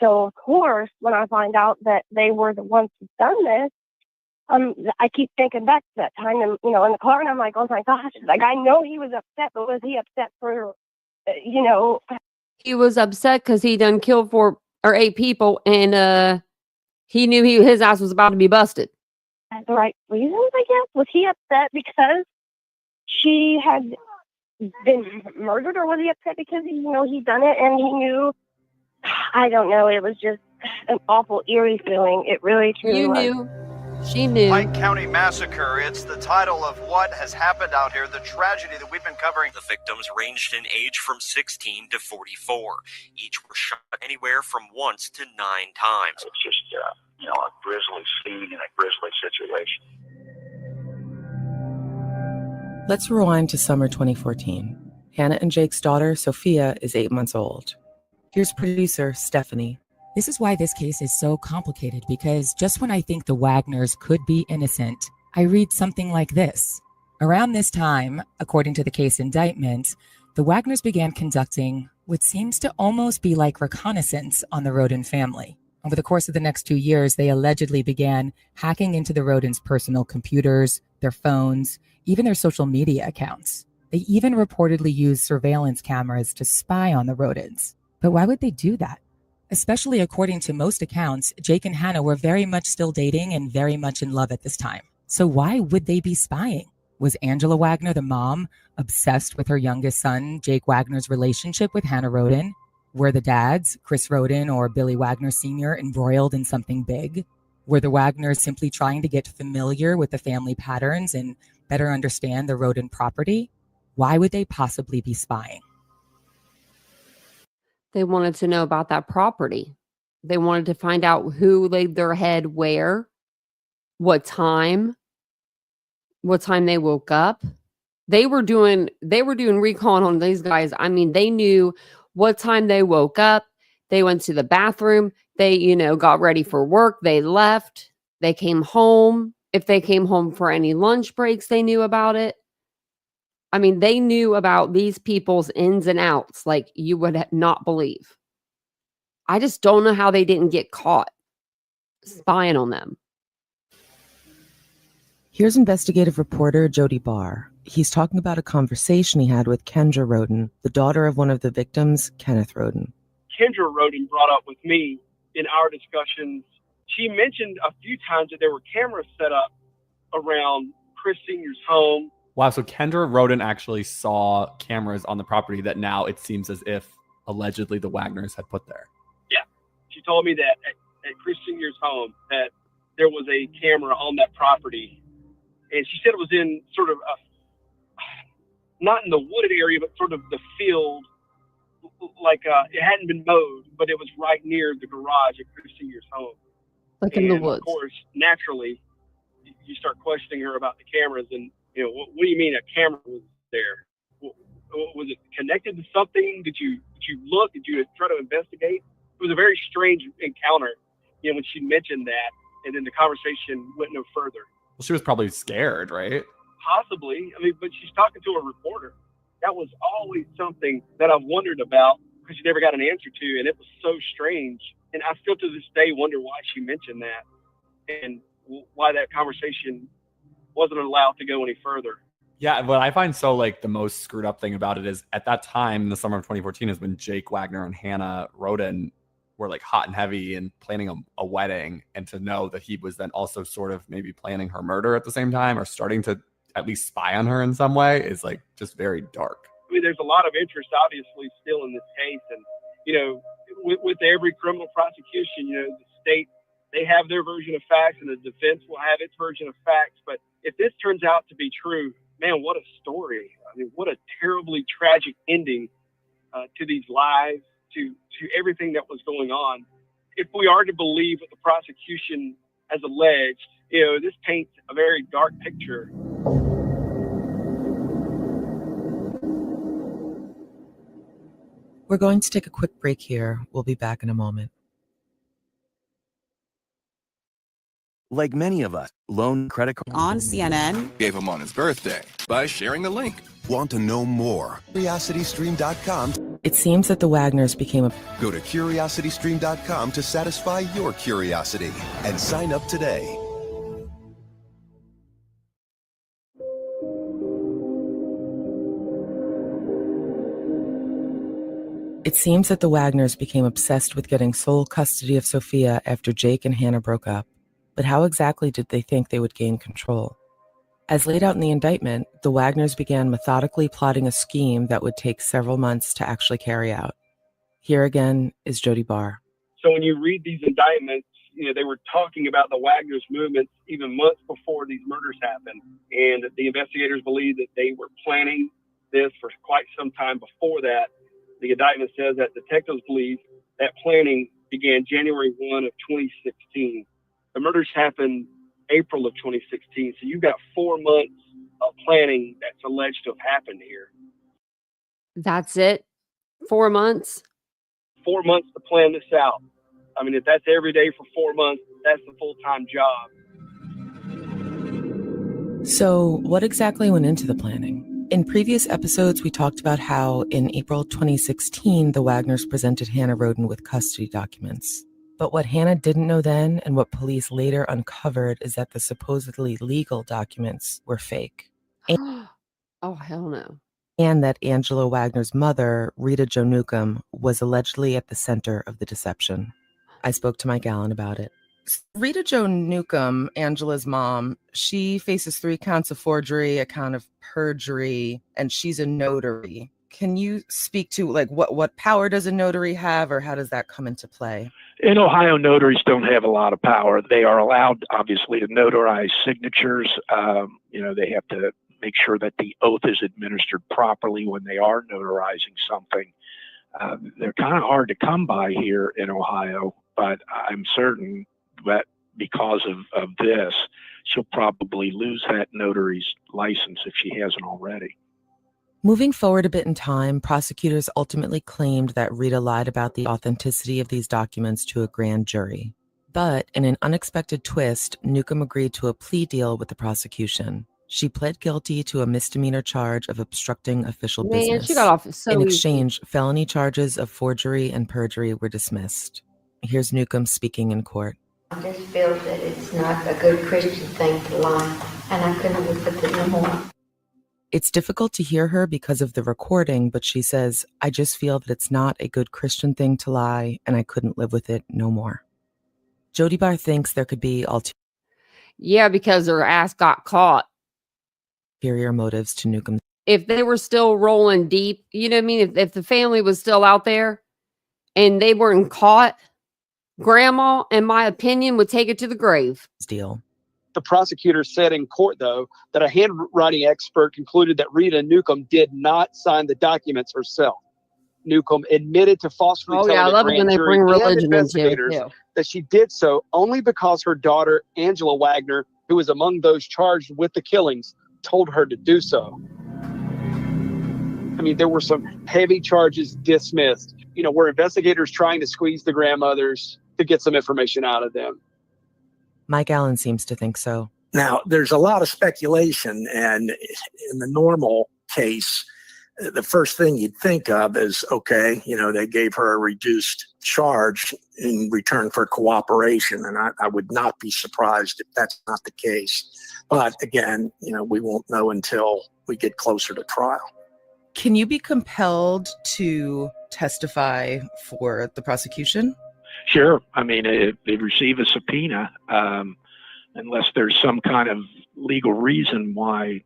So of course, when I find out that they were the ones who done this, I keep thinking back to that time, and in the car, and I'm like, oh my gosh, like, I know he was upset, but was he upset for, He was upset because he done killed 8 people, and he knew his ass was about to be busted. The right reasons, I guess. Was he upset because she had been murdered, or was he upset because he done it and he knew? I don't know. It was just an awful, eerie feeling. It really, truly was. You knew. She knew. Pike County Massacre. It's the title of what has happened out here, the tragedy that we've been covering. The victims ranged in age from 16 to 44. Each were shot anywhere from once to 9 times. It's just, a grisly scene and a grisly situation. Let's rewind to summer 2014. Hannah and Jake's daughter, Sophia, is 8 months old. Here's producer Stephanie. This is why this case is so complicated, because just when I think the Wagners could be innocent, I read something like this. Around this time, according to the case indictment, the Wagners began conducting what seems to almost be like reconnaissance on the Rhoden family. Over the course of the next 2 years, they allegedly began hacking into the Rhodens' personal computers, their phones, even their social media accounts. They even reportedly used surveillance cameras to spy on the Rhodens. But why would they do that? Especially according to most accounts, Jake and Hannah were very much still dating and very much in love at this time. So why would they be spying? Was Angela Wagner, the mom, obsessed with her youngest son, Jake Wagner's relationship with Hannah Rhoden? Were the dads, Chris Rhoden or Billy Wagner Sr., embroiled in something big? Were the Wagners simply trying to get familiar with the family patterns and better understand the Rhoden property? Why would they possibly be spying? They wanted to know about that property. They wanted to find out who laid their head where, what time they woke up. They were doing recon on these guys. I mean, they knew what time they woke up. They went to the bathroom. They, got ready for work. They left. They came home. If they came home for any lunch breaks, they knew about it. I mean, they knew about these people's ins and outs like you would not believe. I just don't know how they didn't get caught spying on them. Here's investigative reporter Jody Barr. He's talking about a conversation he had with Kendra Rhoden, the daughter of one of the victims, Kenneth Rhoden. Kendra Roden brought up with me in our discussions. She mentioned a few times that there were cameras set up around Chris Sr.'s home. Wow, so Kendra Rhoden actually saw cameras on the property that now it seems as if allegedly the Wagners had put there. Yeah, she told me that at Chris Sr.'s home that there was a camera on that property. And she said it was in sort of not in the wooded area, but sort of the field, like it hadn't been mowed, but it was right near the garage at Chris Sr.'s home. Like in the woods. Of course, naturally, you start questioning her about the cameras, and what do you mean a camera was there? Was it connected to something? Did you look? Did you try to investigate? It was a very strange encounter, when she mentioned that, and then the conversation went no further. Well, she was probably scared, right? Possibly. But she's talking to a reporter. That was always something that I've wondered about because she never got an answer to, and it was so strange. And I still to this day wonder why she mentioned that and why that conversation wasn't allowed to go any further. Yeah, what I find so the most screwed up thing about it is at that time, in the summer of 2014, is when Jake Wagner and Hannah Rhoden were hot and heavy and planning a wedding, and to know that he was then also sort of maybe planning her murder at the same time or starting to at least spy on her in some way is just very dark. There's a lot of interest obviously still in this case, and with every criminal prosecution, the state, they have their version of facts and the defense will have its version of facts. But if this turns out to be true, man, what a story. What a terribly tragic ending to these lives, to everything that was going on. If we are to believe what the prosecution has alleged, this paints a very dark picture. We're going to take a quick break here. We'll be back in a moment. Like many of us, loan credit card on CNN gave him on his birthday by sharing the link. Want to know more? CuriosityStream.com. It seems that the Wagners became Go to CuriosityStream.com to satisfy your curiosity and sign up today. It seems that the Wagners became obsessed with getting sole custody of Sophia after Jake and Hannah broke up. But how exactly did they think they would gain control? As laid out in the indictment, the Wagners began methodically plotting a scheme that would take several months to actually carry out. Here again is Jody Barr. So when you read these indictments, they were talking about the Wagners movements even months before these murders happened. And the investigators believe that they were planning this for quite some time before that. The indictment says that detectives believe that planning began January 1 of 2016. The murders happened April of 2016. So you've got 4 months of planning that's alleged to have happened here. That's it? 4 months? 4 months to plan this out. If that's every day for 4 months, that's the full-time job. So what exactly went into the planning? In previous episodes, we talked about how in April 2016, the Wagners presented Hannah Rhoden with custody documents. But what Hannah didn't know then, and what police later uncovered, is that the supposedly legal documents were fake. Oh, hell no. And that Angela Wagner's mother, Rita Jo Newcomb, was allegedly at the center of the deception. I spoke to Mike Allen about it. Rita Jo Newcomb, Angela's mom, she faces 3 counts of forgery, a count of perjury, and she's a notary. Can you speak to what power does a notary have, or how does that come into play? In Ohio, notaries don't have a lot of power. They are allowed, obviously, to notarize signatures. They have to make sure that the oath is administered properly when they are notarizing something. They're kind of hard to come by here in Ohio, but I'm certain that because of this, she'll probably lose that notary's license if she hasn't already. Moving forward a bit in time, prosecutors ultimately claimed that Rita lied about the authenticity of these documents to a grand jury. But in an unexpected twist, Newcomb agreed to a plea deal with the prosecution. She pled guilty to a misdemeanor charge of obstructing official business. She got off so In easy. exchange, felony charges of forgery and perjury were dismissed. Here's Newcomb speaking in court. I just feel that it's not a good Christian thing to lie, and I couldn't live with it no more. It's difficult to hear her because of the recording, but she says, I just feel that it's not a good Christian thing to lie, and I couldn't live with it no more. Jody Barr thinks there could be Yeah, because her ass got caught. ulterior motives to Newcomb. If they were still rolling deep, you know what I mean? If the family was still out there and they weren't caught, Grandma, in my opinion, would take it to the grave. Deal. The prosecutor said in court, though, that a handwriting expert concluded that Rita Newcomb did not sign the documents herself. Newcomb admitted to falsely telling I the love it when grand they jury bring and religion into it, investigators too. that she did so only because her daughter, Angela Wagner, who was among those charged with the killings, told her to do so. I mean, there were some heavy charges dismissed, were investigators trying to squeeze the grandmothers to get some information out of them. Mike Allen seems to think so. Now, there's a lot of speculation, and in the normal case, the first thing you'd think of is, okay, they gave her a reduced charge in return for cooperation, and I would not be surprised if that's not the case. But again, we won't know until we get closer to trial. Can you be compelled to testify for the prosecution? Sure. I mean, if they receive a subpoena, unless there's some kind of legal reason why,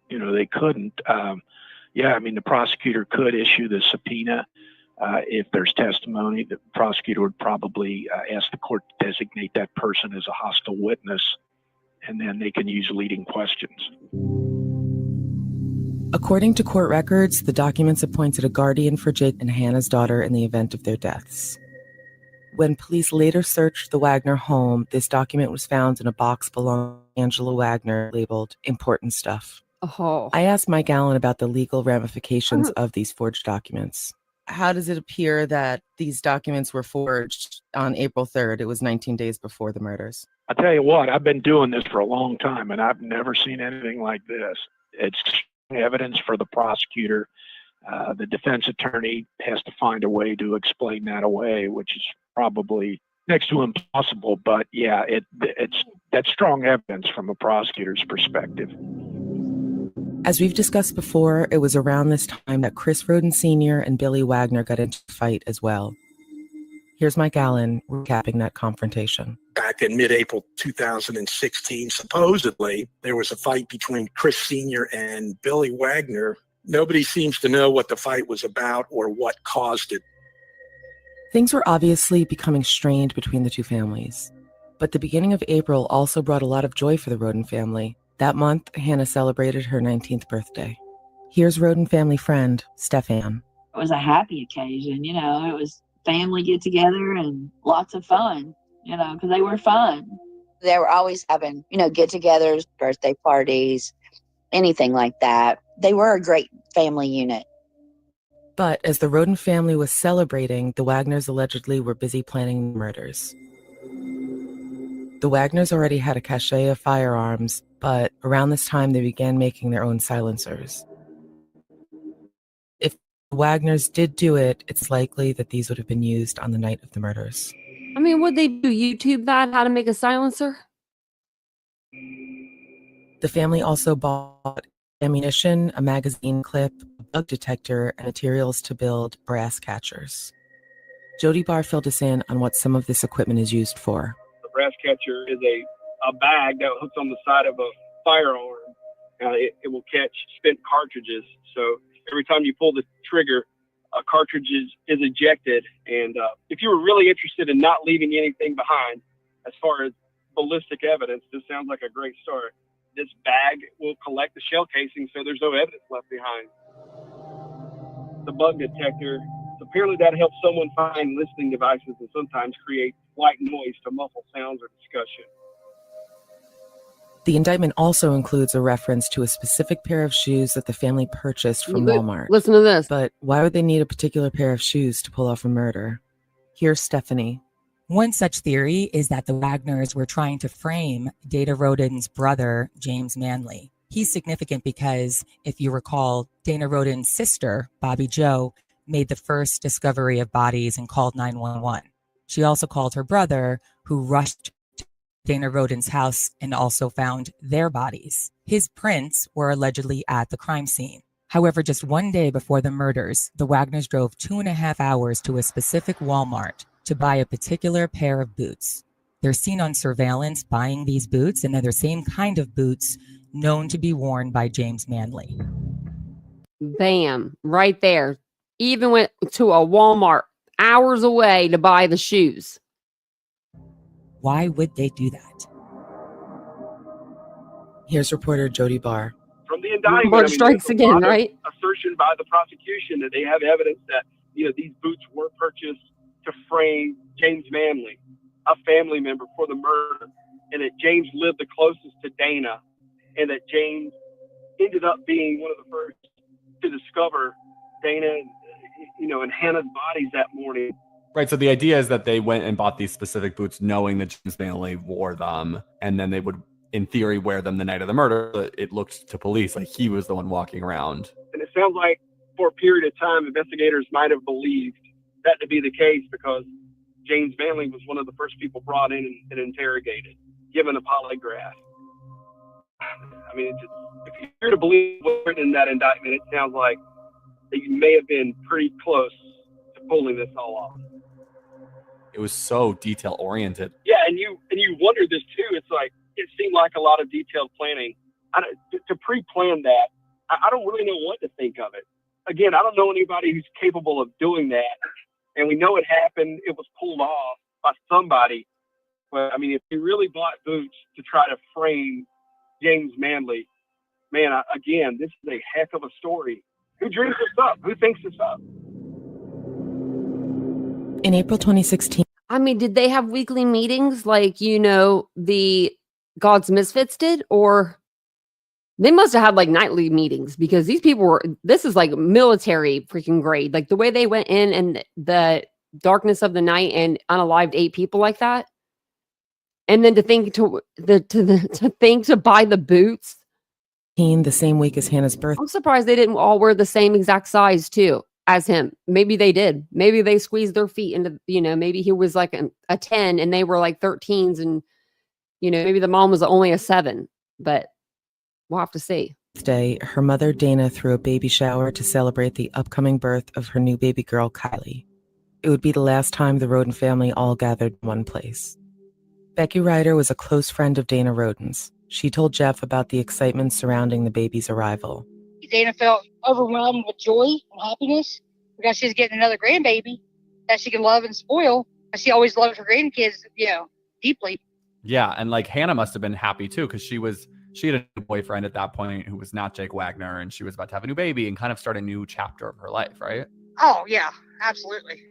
they couldn't. The prosecutor could issue the subpoena. If there's testimony, the prosecutor would probably ask the court to designate that person as a hostile witness, and then they can use leading questions. According to court records, the documents appointed a guardian for Jake and Hannah's daughter in the event of their deaths. When police later searched the Wagner home, this document was found in a box belonging to Angela Wagner labeled important stuff. Oh. I asked Mike Allen about the legal ramifications of these forged documents. How does it appear that these documents were forged on April 3rd? It was 19 days before the murders. I tell you what, I've been doing this for a long time, and I've never seen anything like this. It's evidence for the prosecutor. The defense attorney has to find a way to explain that away, which is probably next to impossible. But yeah, that's strong evidence from a prosecutor's perspective. As we've discussed before, it was around this time that Chris Rhoden Sr. and Billy Wagner got into a fight as well. Here's Mike Allen recapping that confrontation. Back in mid-April 2016, supposedly, there was a fight between Chris Sr. and Billy Wagner. Nobody seems to know what the fight was about or what caused it. Things were obviously becoming strained between the two families. But the beginning of April also brought a lot of joy for the Rhoden family. That month, Hannah celebrated her 19th birthday. Here's Rhoden family friend, Stefan. It was a happy occasion, it was family get together and lots of fun, because they were fun. They were always having, get-togethers, birthday parties, anything like that. They were a great family unit. But as the Rhoden family was celebrating, the Wagners allegedly were busy planning murders. The Wagners already had a cache of firearms, but around this time they began making their own silencers. If the Wagners did do it, it's likely that these would have been used on the night of the murders. I mean, would they do YouTube that, how to make a silencer? The family also bought ammunition, a magazine clip, a bug detector, and materials to build brass catchers. Jody Barr filled us in on what some of this equipment is used for. The brass catcher is a bag that hooks on the side of a firearm. It will catch spent cartridges. So every time you pull the trigger, a cartridge is ejected. And if you were really interested in not leaving anything behind, as far as ballistic evidence, this sounds like a great start. This bag will collect the shell casing so there's no evidence left behind. The bug detector, apparently that helps someone find listening devices and sometimes create white noise to muffle sounds or discussion. The indictment also includes a reference to a specific pair of shoes that the family purchased from Walmart. Listen to this. But why would they need a particular pair of shoes to pull off a murder? Here's Stephanie. One such theory is that the Wagners were trying to frame Dana Rhoden's brother, James Manley. He's significant because, if you recall, Dana Rhoden's sister, Bobby Jo, made the first discovery of bodies and called 911. She also called her brother, who rushed to Dana Rhoden's house and also found their bodies. His prints were allegedly at the crime scene. However, just one day before the murders, the Wagners drove 2.5 hours to a specific Walmart to buy a particular pair of boots. They're seen on surveillance buying these boots, and they're the same kind of boots known to be worn by James Manley. Bam, right there. Even went to a Walmart hours away to buy the shoes. Why would they do that? Here's reporter Jody Barr. From the indictment, Blood strikes there's a again, lot of right? assertion by the prosecution that they have evidence that these boots were purchased to frame James Manley, a family member, for the murder, and that James lived the closest to Dana, and that James ended up being one of the first to discover Dana, and Hannah's bodies that morning. Right. So the idea is that they went and bought these specific boots knowing that James Manley wore them, and then they would, in theory, wear them the night of the murder. But it looked to police like he was the one walking around. And it sounds like for a period of time, investigators might have believed that to be the case because James Manley was one of the first people brought in and interrogated, given a polygraph. I mean, if you're to believe what's written in that indictment, it sounds like that you may have been pretty close to pulling this all off. It was so detail oriented. Yeah, and you wonder this too. It's like it seemed like a lot of detailed planning. To pre-plan that, I don't really know what to think of it. Again, I don't know anybody who's capable of doing that. And we know it happened. It was pulled off by somebody. But I mean, if you really bought boots to try to frame James Manley, man, again, this is a heck of a story. Who dreams this up? Who thinks this up? In April 2016. I mean, did they have weekly meetings like, the God's Misfits did? Or they must have had like nightly meetings, because these people this is like military freaking grade. Like the way they went in and the darkness of the night and unalived 8 people like that. And then to think to buy the boots. The same week as Hannah's birth. I'm surprised they didn't all wear the same exact size too as him. Maybe they did. Maybe they squeezed their feet into, maybe he was like a 10 and they were like 13s, and, maybe the mom was only a 7, but we'll have to see. Day, her mother Dana threw a baby shower to celebrate the upcoming birth of her new baby girl, Kylie. It would be the last time the Rhoden family all gathered in one place. Becky Ryder was a close friend of Dana Rhoden's. She told Jeff about the excitement surrounding the baby's arrival. Dana felt overwhelmed with joy and happiness because she's getting another grandbaby that she can love and spoil. She always loved her grandkids, deeply. Yeah, and like Hannah must have been happy too, because she had a new boyfriend at that point who was not Jake Wagner, and she was about to have a new baby and kind of start a new chapter of her life, right? Oh, yeah, absolutely.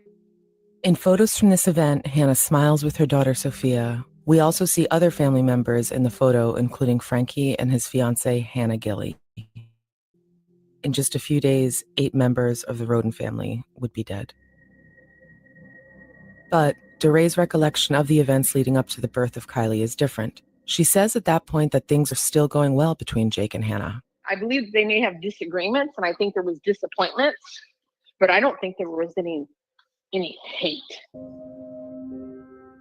In photos from this event, Hannah smiles with her daughter Sophia. We also see other family members in the photo, including Frankie and his fiancée, Hannah Gilly. In just a few days, 8 members of the Rhoden family would be dead. But DeRay's recollection of the events leading up to the birth of Kylie is different. She says at that point that things are still going well between Jake and Hannah. I believe they may have disagreements, and I think there was disappointments, but I don't think there was any hate.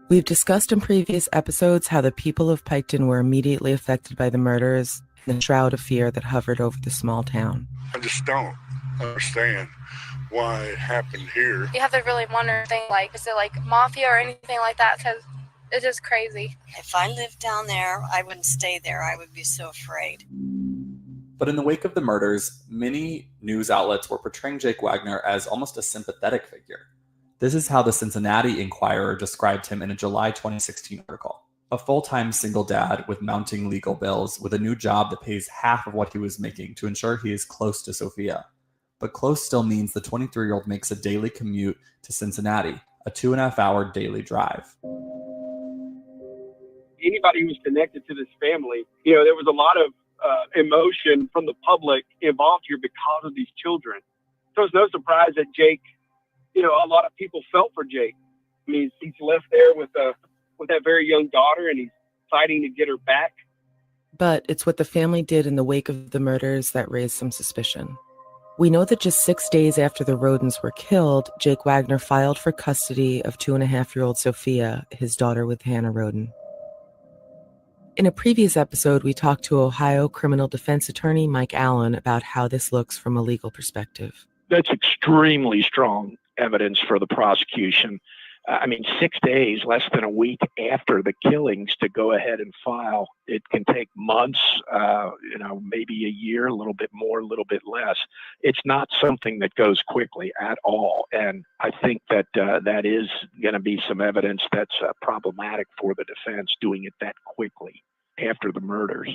We've discussed in previous episodes how the people of Piketon were immediately affected by the murders and the shroud of fear that hovered over the small town. I just don't understand why it happened here. You have to really wonder things like, is it like mafia or anything like that? Because it's just crazy. If I lived down there, I wouldn't stay there. I would be so afraid. But in the wake of the murders, many news outlets were portraying Jake Wagner as almost a sympathetic figure. This is how the Cincinnati Enquirer described him in a July 2016 article. A full-time single dad with mounting legal bills, with a new job that pays half of what he was making to ensure he is close to Sophia. But close still means the 23-year-old makes a daily commute to Cincinnati, a 2.5-hour daily drive. Anybody who was connected to this family, there was a lot of emotion from the public involved here because of these children. So it's no surprise that Jake, a lot of people felt for Jake. I mean, he's left there with that very young daughter, and he's fighting to get her back. But it's what the family did in the wake of the murders that raised some suspicion. We know that just 6 days after the Rhodens were killed, Jake Wagner filed for custody of 2.5-year-old Sophia, his daughter with Hannah Rhoden. In a previous episode, we talked to Ohio criminal defense attorney Mike Allen about how this looks from a legal perspective. That's extremely strong evidence for the prosecution. 6 days, less than a week after the killings to go ahead and file. It can take months, maybe a year, a little bit more, a little bit less. It's not something that goes quickly at all. And I think that that is going to be some evidence that's problematic for the defense, doing it that quickly after the murders.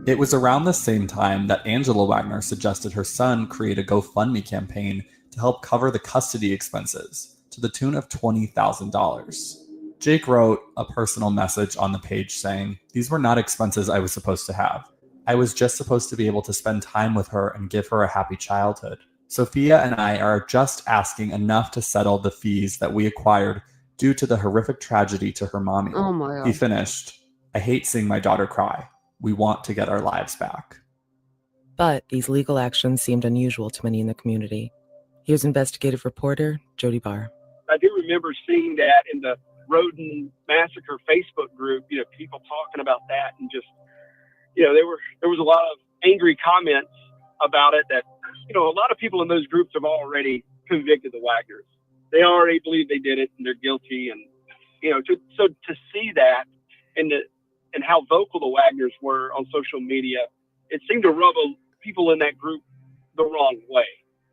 It was around the same time that Angela Wagner suggested her son create a GoFundMe campaign to help cover the custody expenses to the tune of $20,000. Jake wrote a personal message on the page saying, "These were not expenses I was supposed to have. I was just supposed to be able to spend time with her and give her a happy childhood. Sophia and I are just asking enough to settle the fees that we acquired due to the horrific tragedy to her mommy." Oh my God. He finished, "I hate seeing my daughter cry. We want to get our lives back." But these legal actions seemed unusual to many in the community. Here's investigative reporter Jody Barr. I do remember seeing that in the Roden Massacre Facebook group, people talking about that, and just, there was a lot of angry comments about it that, a lot of people in those groups have already convicted the Wagners. They already believe they did it and they're guilty. And, to see that and how vocal the Wagners were on social media, it seemed to rub people in that group the wrong way.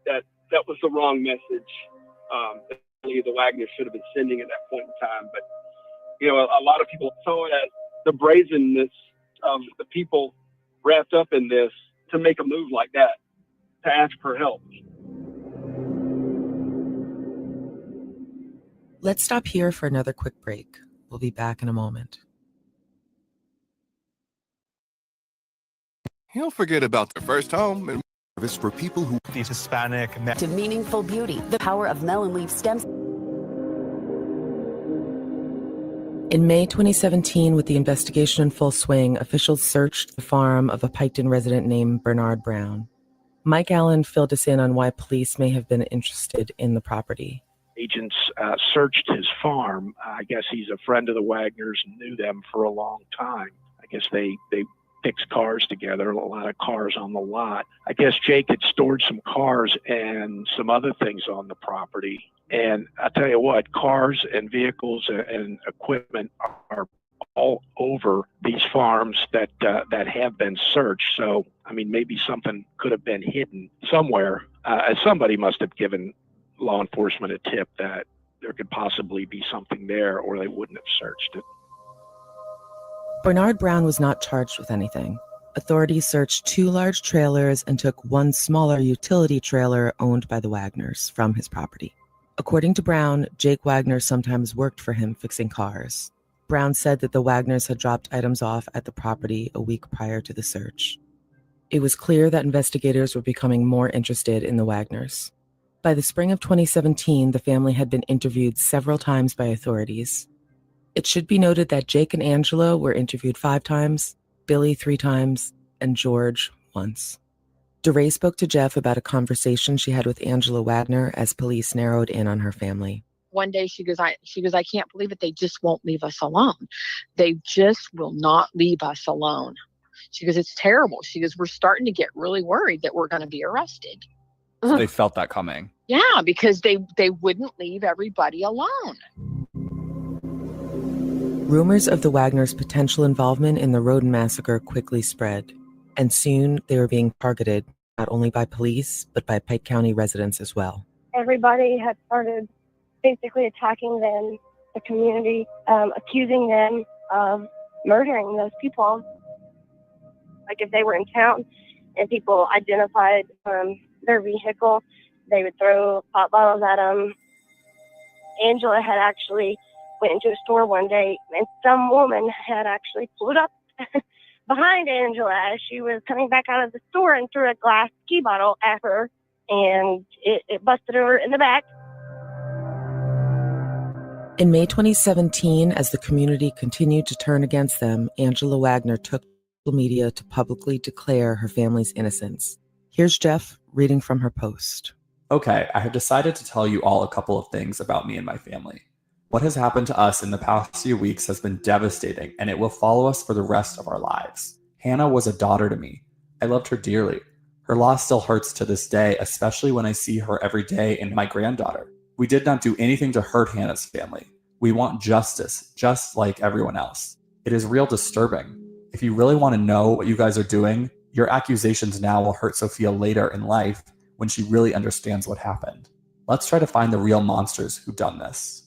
That was the wrong message that the Wagners should have been sending at that point in time. But, a lot of people saw it as the brazenness of the people wrapped up in this to make a move like that, to ask for help. Let's stop here for another quick break. We'll be back in a moment. He'll forget about the first home and service for people who these Hispanic to meaningful beauty, the power of melon leaf stems. In May 2017, with the investigation in full swing, officials searched the farm of a Piketon resident named Bernard Brown. Mike Allen filled us in on why police may have been interested in the property. Agents searched his farm. I guess he's a friend of the Wagners and knew them for a long time. I guess they fixed cars together, a lot of cars on the lot. I guess Jake had stored some cars and some other things on the property. And I tell you what, cars and vehicles and equipment are all over these farms that have been searched. So, maybe something could have been hidden somewhere. Somebody must have given law enforcement a tip that there could possibly be something there, or they wouldn't have searched it. Bernard Brown was not charged with anything. Authorities searched 2 large trailers and took 1 smaller utility trailer owned by the Wagners from his property. According to Brown, Jake Wagner sometimes worked for him fixing cars. Brown said that the Wagners had dropped items off at the property a week prior to the search. It was clear that investigators were becoming more interested in the Wagners. By the spring of 2017, the family had been interviewed several times by authorities. It should be noted that Jake and Angela were interviewed 5 times, Billy 3 times, and George once. DeRay spoke to Jeff about a conversation she had with Angela Wagner as police narrowed in on her family. One day she goes, I can't believe it. They just won't leave us alone. They just will not leave us alone. She goes, it's terrible. She goes, we're starting to get really worried that we're going to be arrested. So they felt that coming. Yeah, because they wouldn't leave everybody alone. Rumors of the Wagners' potential involvement in the Rhoden massacre quickly spread, and soon they were being targeted not only by police, but by Pike County residents as well. Everybody had started basically attacking them, the community, accusing them of murdering those people. Like if they were in town and people identified their vehicle, they would throw pot bottles at them. Angela had actually went into a store one day and some woman had actually pulled up behind Angela as she was coming back out of the store and threw a glass ski bottle at her, and it busted her in the back. In May 2017, as the community continued to turn against them, Angela Wagner took social media to publicly declare her family's innocence. Here's Jeff reading from her post. Okay, I have decided to tell you all a couple of things about me and my family. What has happened to us in the past few weeks has been devastating, and it will follow us for the rest of our lives. Hannah was a daughter to me. I loved her dearly. Her loss still hurts to this day, especially when I see her every day and my granddaughter. We did not do anything to hurt Hannah's family. We want justice, just like everyone else. It is real disturbing. If you really want to know what you guys are doing, your accusations now will hurt Sophia later in life when she really understands what happened. Let's try to find the real monsters who've done this.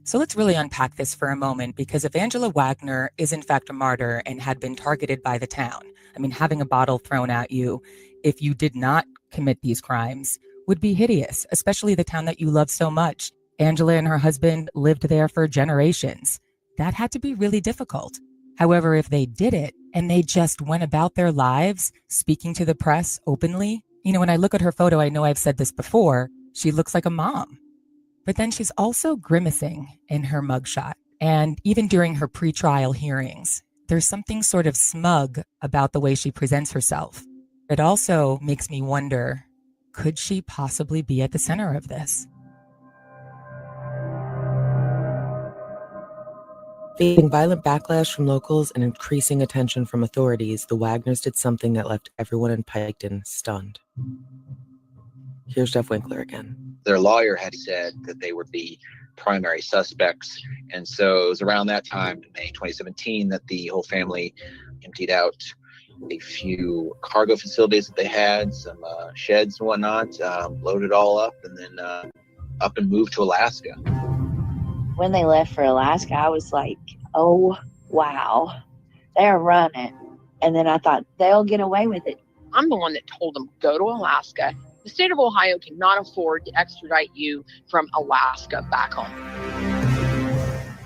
So let's really unpack this for a moment, because if Angela Wagner is in fact a martyr and had been targeted by the town, I mean, having a bottle thrown at you if you did not commit these crimes would be hideous, especially the town that you love so much. Angela and her husband lived there for generations. That had to be really difficult. However, if they did it and they just went about their lives speaking to the press openly, you know, when I look at her photo, I know I've said this before, she looks like a mom. But then she's also grimacing in her mugshot. And even during her pretrial hearings, there's something sort of smug about the way she presents herself. It also makes me wonder, could she possibly be at the center of this? Facing violent backlash from locals and increasing attention from authorities, the Wagners did something that left everyone in Piketon stunned. Here's Jeff Winkler again. Their lawyer had said that they were the primary suspects. And so it was around that time, May 2017, that the whole family emptied out a few cargo facilities that they had, some sheds and whatnot, loaded all up, and then up and moved to Alaska. When they left for Alaska, I was like, oh, wow, they're running. And then I thought, they'll get away with it. I'm the one that told them, go to Alaska. The state of Ohio cannot afford to extradite you from Alaska back home.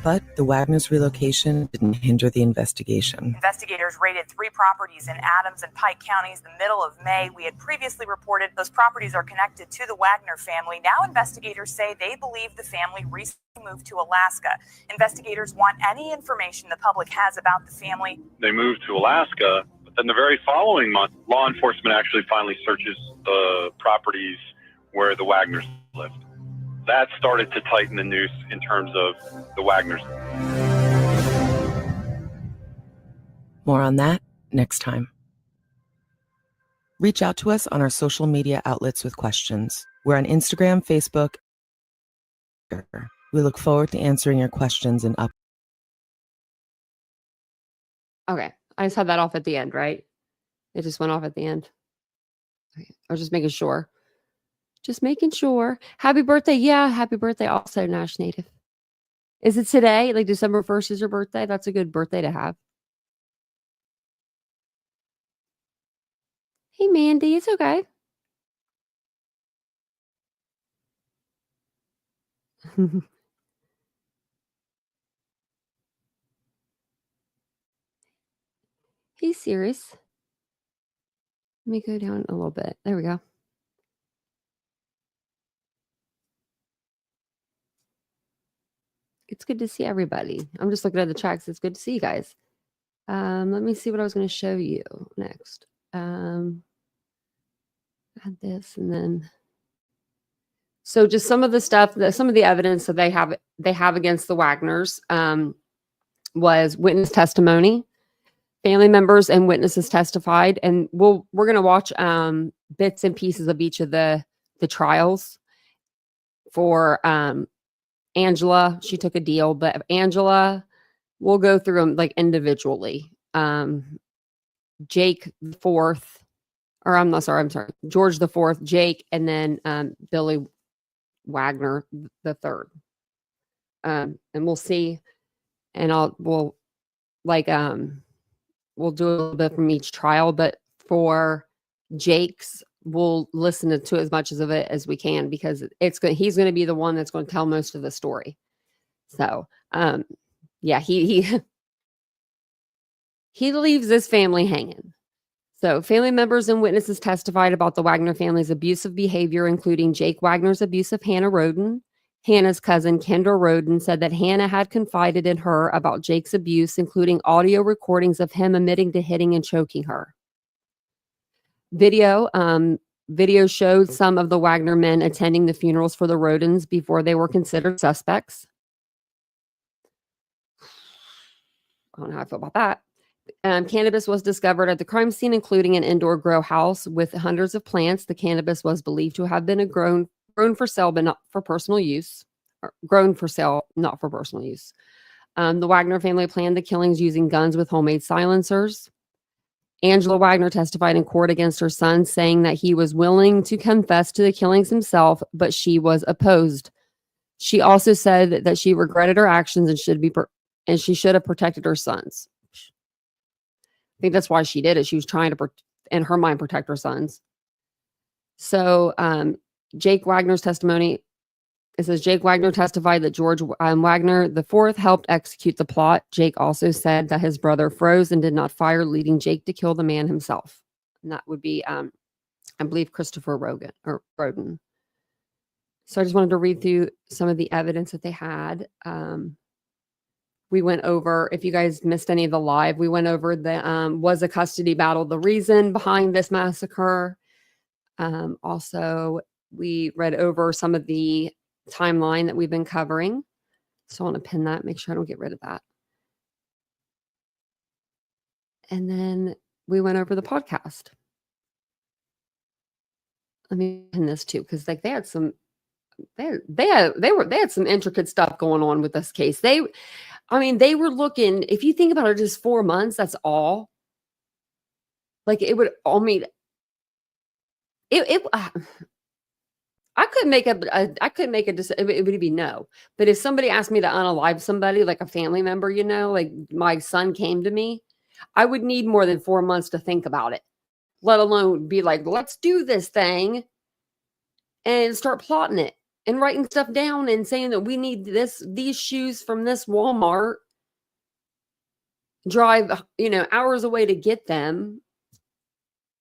But the Wagners' relocation didn't hinder the investigation. Investigators raided 3 properties in Adams and Pike counties the middle of May. We had previously reported those properties are connected to the Wagner family. Now investigators say they believe the family recently moved to Alaska. Investigators want any information the public has about the family. They moved to Alaska, but then the very following month, law enforcement actually finally searches the properties where the Wagners lived. That started to tighten the noose in terms of the Wagners. More on that next time. Reach out to us on our social media outlets with questions. We're on Instagram, Facebook. We look forward to answering your questions and up. Okay. I just had that off at the end, right? It just went off at the end. Okay. I was just making sure. Just making sure. Happy birthday. Yeah, happy birthday also, Nash Native. Is it today? Like December 1st is your birthday? That's a good birthday to have. Hey, Mandy. It's okay. He's serious. Let me go down a little bit. There we go. It's good to see everybody. I'm just looking at the tracks. It's good to see you guys. Let me see what I was going to show you next. Add this and then. So just some of the stuff that some of the evidence that they have against the Wagners was witness testimony. Family members and witnesses testified, and we're going to watch bits and pieces of each of the trials. For Angela, she took a deal, but Angela, we'll go through them like individually. Jake the fourth, or I'm sorry, George the fourth, Jake, and then Billy Wagner the third. And we'll see, and we'll do a little bit from each trial, but for Jake's, we'll listen to as much of it as we can because he's going to be the one that's going to tell most of the story. So, yeah, he leaves this family hanging. So family members and witnesses testified about the Wagner family's abusive behavior, including Jake Wagner's abuse of Hannah Rhoden. Hannah's cousin, Kendra Rhoden, said that Hannah had confided in her about Jake's abuse, including audio recordings of him admitting to hitting and choking her. Video Video showed some of the Wagner men attending the funerals for the Rhodens before they were considered suspects. I don't know how I feel about that. Cannabis was discovered at the crime scene, including an indoor grow house with hundreds of plants. The cannabis was believed to have been grown for sale, but not for personal use. Or grown for sale, not for personal use. The Wagner family planned the killings using guns with homemade silencers. Angela Wagner testified in court against her son, saying that he was willing to confess to the killings himself, but she was opposed. She also said that she regretted her actions and she should have protected her sons. I think that's why she did it. She was trying to, in her mind, protect her sons. So Jake Wagner's testimony, it says Jake Wagner testified that George Wagner IV helped execute the plot. Jake also said that his brother froze and did not fire, leading Jake to kill the man himself. And that would be, I believe, Christopher Rhoden. So I just wanted to read through some of the evidence that they had. We went over, if you guys missed any of the live, we went over the was a custody battle the reason behind this massacre. Also, we read over some of the timeline that we've been covering. So I want to pin that, make sure I don't get rid of that. And then we went over the podcast. Let me pin this too, because like they had some some intricate stuff going on with this case. They were looking, if you think about it, just 4 months, that's all. Like it would, I couldn't make a decision. It would be no. But if somebody asked me to unalive somebody, like a family member, like my son came to me, I would need more than 4 months to think about it, let alone be like, let's do this thing and start plotting it and writing stuff down and saying that we need these shoes from this Walmart, drive, hours away to get them.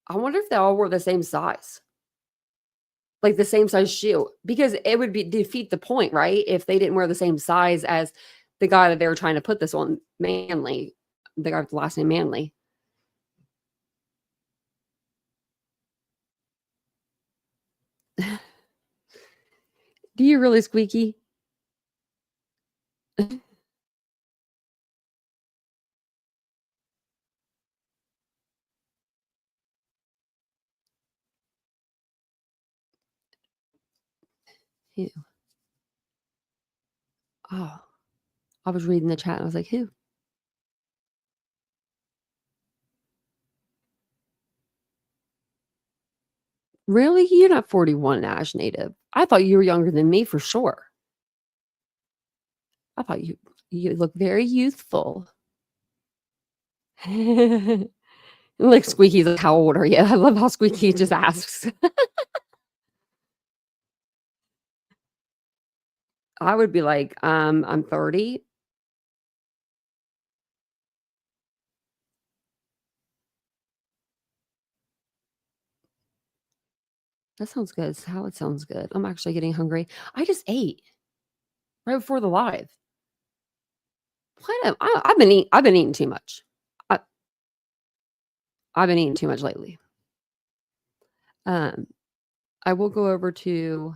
I wonder if they all were the same size. Like the same size shoe, because it would defeat the point, right? If they didn't wear the same size as the guy that they were trying to put this on, Manley, the guy with the last name Manley. Do you really, Squeaky? Who? Oh, I was reading the chat and I was like, who? Really? You're not 41, Ash Native. I thought you were younger than me for sure. I thought you look very youthful. Like Squeaky's like, how old are you? I love how Squeaky just asks. I would be like, I'm 30. That sounds good. It's how it sounds good. I'm actually getting hungry. I just ate right before the live. I've been eating too much. I've been eating too much lately. I will go over to,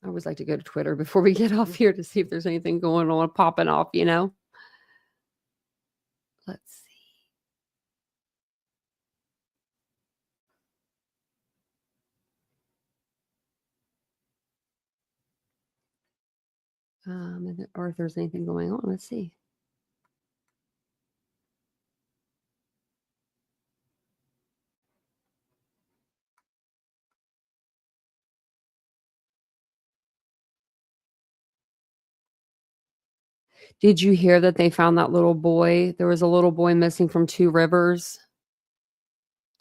I always like to go to Twitter before we get off here to see if there's anything going on, popping off, Let's see. Or if there's anything going on, let's see. Did you hear that they found that little boy? There was a little boy missing from Two Rivers.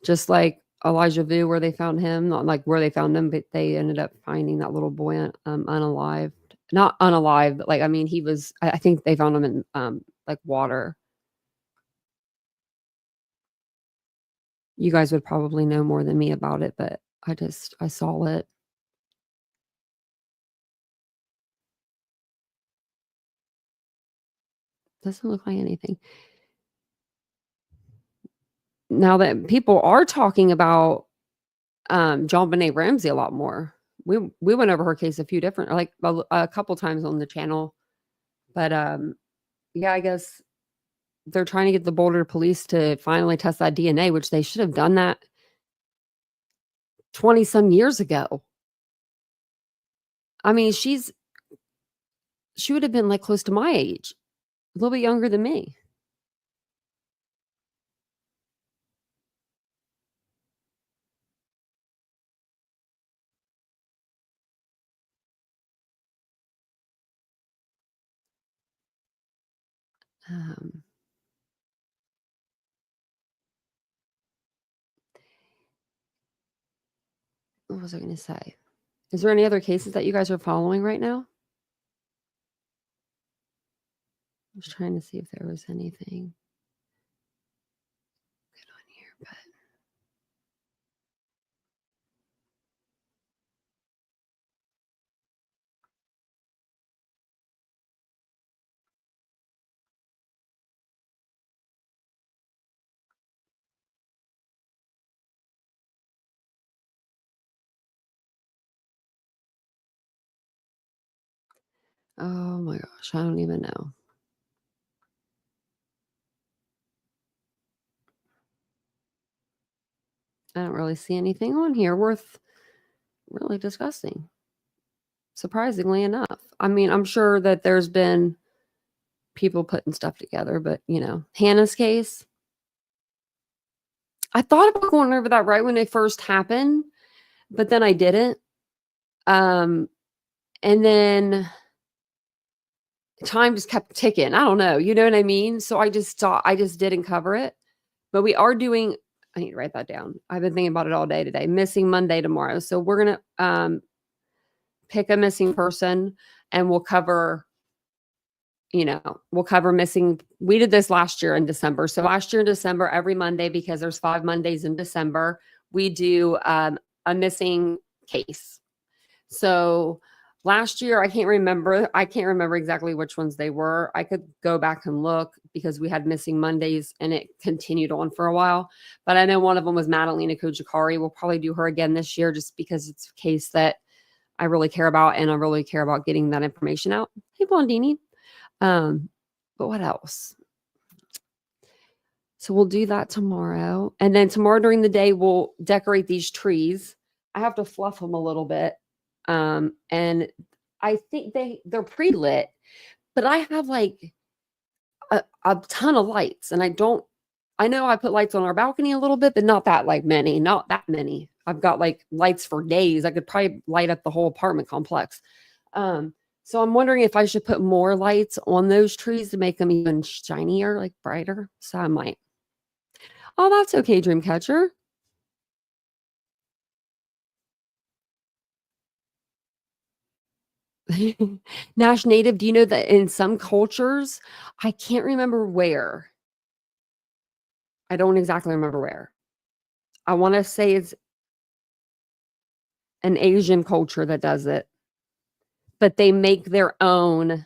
Just like Elijah Vu, where they found him. Not like where they found him, but they ended up finding that little boy unalived. Not unalived, but like, he was, I think they found him in like water. You guys would probably know more than me about it, but I saw it. Doesn't look like anything. Now that people are talking about John Benet Ramsey a lot more. We went over her case a few different, like a couple times on the channel. But yeah, I guess they're trying to get the Boulder police to finally test that DNA, which they should have done that 20 some years ago. I mean, she would have been like close to my age, a little bit younger than me. What was I going to say? Is there any other cases that you guys are following right now? I was trying to see if there was anything good on here, but oh my gosh, I don't even know. I don't really see anything on here worth really discussing. Surprisingly enough. I mean, I'm sure that there's been people putting stuff together, but Hannah's case. I thought about going over that right when it first happened, but then I didn't. And then time just kept ticking. I don't know. You know what I mean? So I just didn't cover it. But we are doing, I need to write that down. I've been thinking about it all day today. Missing Monday tomorrow. So we're going to pick a missing person and we'll cover missing. We did this last year in December. So last year in December, every Monday, because there's 5 Mondays in December, we do a missing case. So last year, I can't remember exactly which ones they were. I could go back and look because we had missing Mondays and it continued on for a while. But I know one of them was Madalena Kujikari. We'll probably do her again this year just because it's a case that I really care about and I really care about getting that information out. Hey, Blondini. But what else? So we'll do that tomorrow. And then tomorrow during the day, we'll decorate these trees. I have to fluff them a little bit. And I think they're pre-lit, but I have like a ton of lights and I know I put lights on our balcony a little bit, but not that many. I've got like lights for days. I could probably light up the whole apartment complex. So I'm wondering if I should put more lights on those trees to make them even shinier, like brighter. So I might. Oh, that's okay, Dreamcatcher. Nash Native, do you know that in some cultures, I can't remember where. I don't exactly remember where. I want to say it's an Asian culture that does it, but they make their own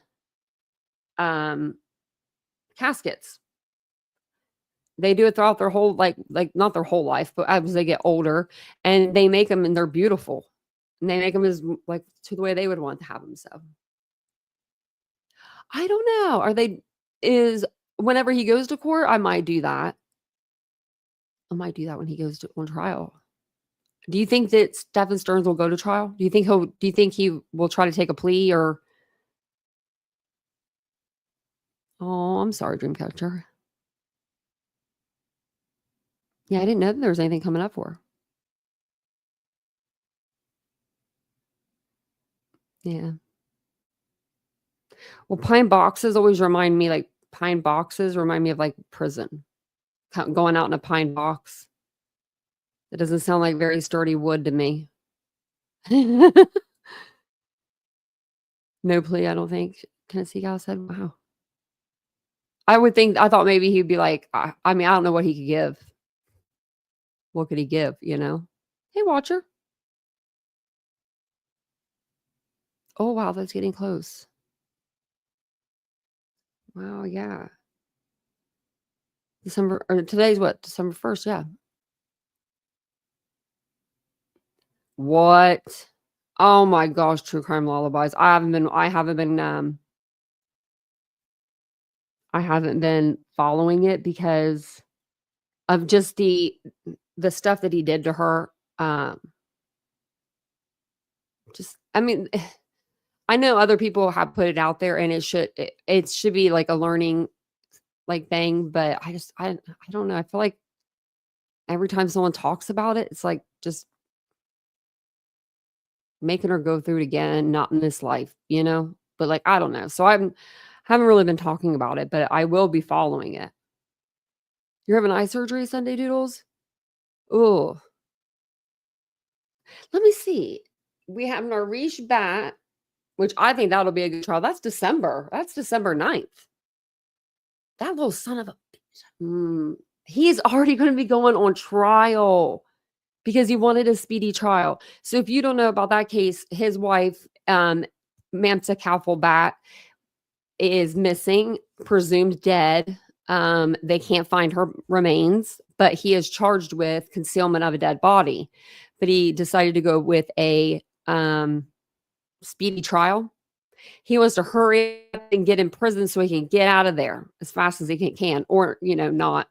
caskets. They do it throughout their whole, like not their whole life, but as they get older, and they make them and they're beautiful. And they make them as like to the way they would want to have them. So I don't know. Whenever he goes to court, I might do that. I might do that when he goes on trial. Do you think that Stephen Stearns will go to trial? Do you think he will try to take a plea or? Oh, I'm sorry, Dreamcatcher. Yeah, I didn't know that there was anything coming up for her. Yeah. Well, pine boxes remind me of like prison. Going out in a pine box. It doesn't sound like very sturdy wood to me. No plea, I don't think. Tennessee Gal said, wow. I thought maybe he'd be like, I don't know what he could give. What could he give, Hey, Watcher. Oh, wow, that's getting close. Wow, yeah. Today's what? December 1st, yeah. What? Oh my gosh, true crime lullabies. I haven't been following it because of just the stuff that he did to her. Just I mean, I know other people have put it out there and it should be like a learning like thing, but I don't know. I feel like every time someone talks about it, it's like just making her go through it again, not in this life, you know? But like, I don't know. So haven't really been talking about it, but I will be following it. You're having eye surgery Sunday Doodles? Oh, let me see. We have Narish Bat, which I think that'll be a good trial. That's December. That's December 9th. That little son of a bitch. He's already going to be going on trial because he wanted a speedy trial. So if you don't know about that case, his wife, Mamsa Kaufel-Bat, is missing, presumed dead. They can't find her remains, but he is charged with concealment of a dead body. But he decided to go with a speedy trial. He wants to hurry up and get in prison so he can get out of there as fast as he can, or not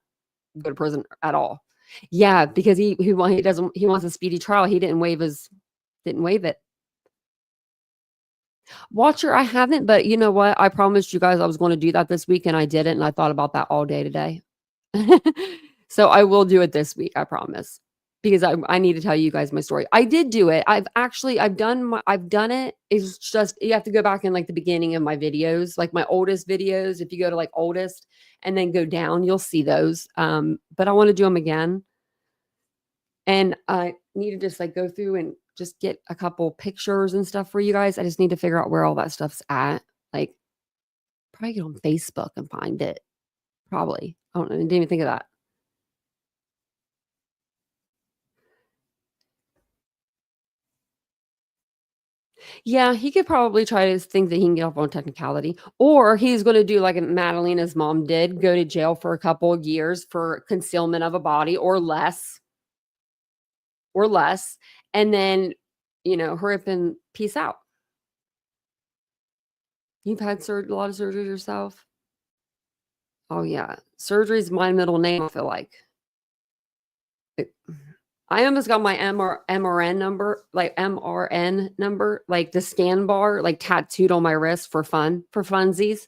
go to prison at all. Yeah, because he wants a speedy trial. He didn't waive it. Watcher, I haven't, but you know what? I promised you guys I was going to do that this week, and I didn't, and I thought about that all day today. So I will do it this week, I promise, because I need to tell you guys my story. I did do it. I've done it. It's just you have to go back in like the beginning of my videos, like my oldest videos. If you go to like oldest and then go down, you'll see those. But I want to do them again, and I need to just like go through and just get a couple pictures and stuff for you guys. I just need to figure out where all that stuff's at. Like, probably get on Facebook and find it. Probably. I don't know. I didn't even think of that. Yeah, he could probably try to think that he can get off on technicality. Or he's going to do like Madalena's mom did, go to jail for a couple of years for concealment of a body or less. And then, hurry up and peace out. You've had a lot of surgery yourself? Oh, yeah. Surgery is my middle name, I feel like. I almost got my MRN number, like the scan bar, like tattooed on my wrist for funsies,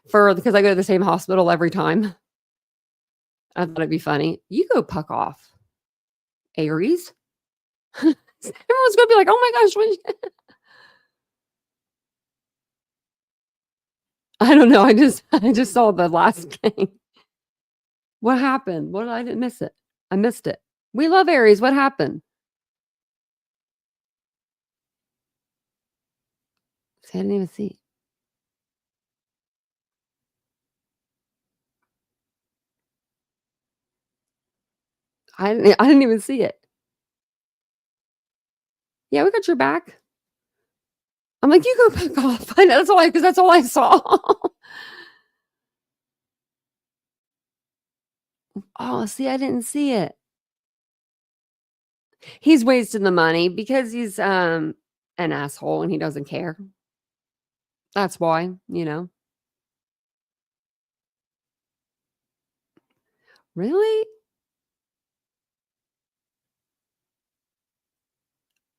because I go to the same hospital every time. I thought it'd be funny. You go puck off, Aries. Everyone's gonna be like, "Oh my gosh!" I don't know. I just saw the last thing. What happened? I didn't miss it. I missed it. We love Aries. What happened? I didn't even see. I didn't even see it. Yeah, we got your back. I'm like, you go back off. I know because that's all I saw. Oh, see, I didn't see it. He's wasting the money because he's an asshole and he doesn't care. That's why, Really?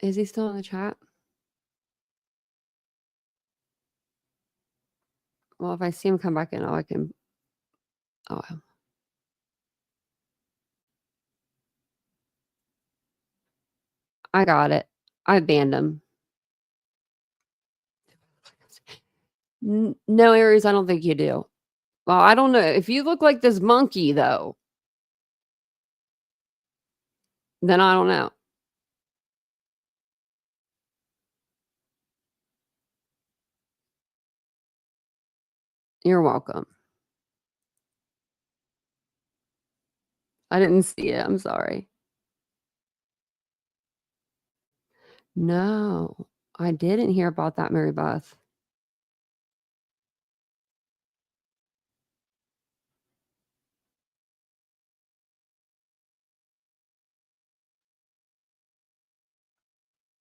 Is he still in the chat? Well, if I see him come back in, I can. Oh. I got it. I banned him. No, Aries, I don't think you do. Well, I don't know. If you look like this monkey, though, then I don't know. You're welcome. I didn't see it. I'm sorry. No, I didn't hear about that, Mary Beth.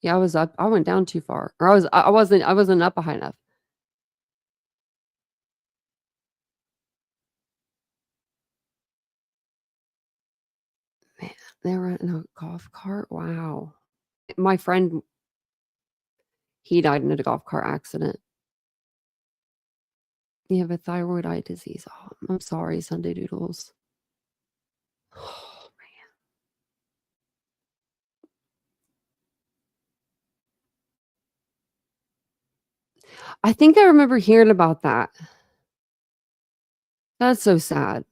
Yeah, I was up. I went down too far. Or I wasn't up high enough. Man, they were in a golf cart. Wow. My friend, he died in a golf cart accident. You have a thyroid eye disease. Oh, I'm sorry, Sunday Doodles. Oh, man. I think I remember hearing about that. That's so sad.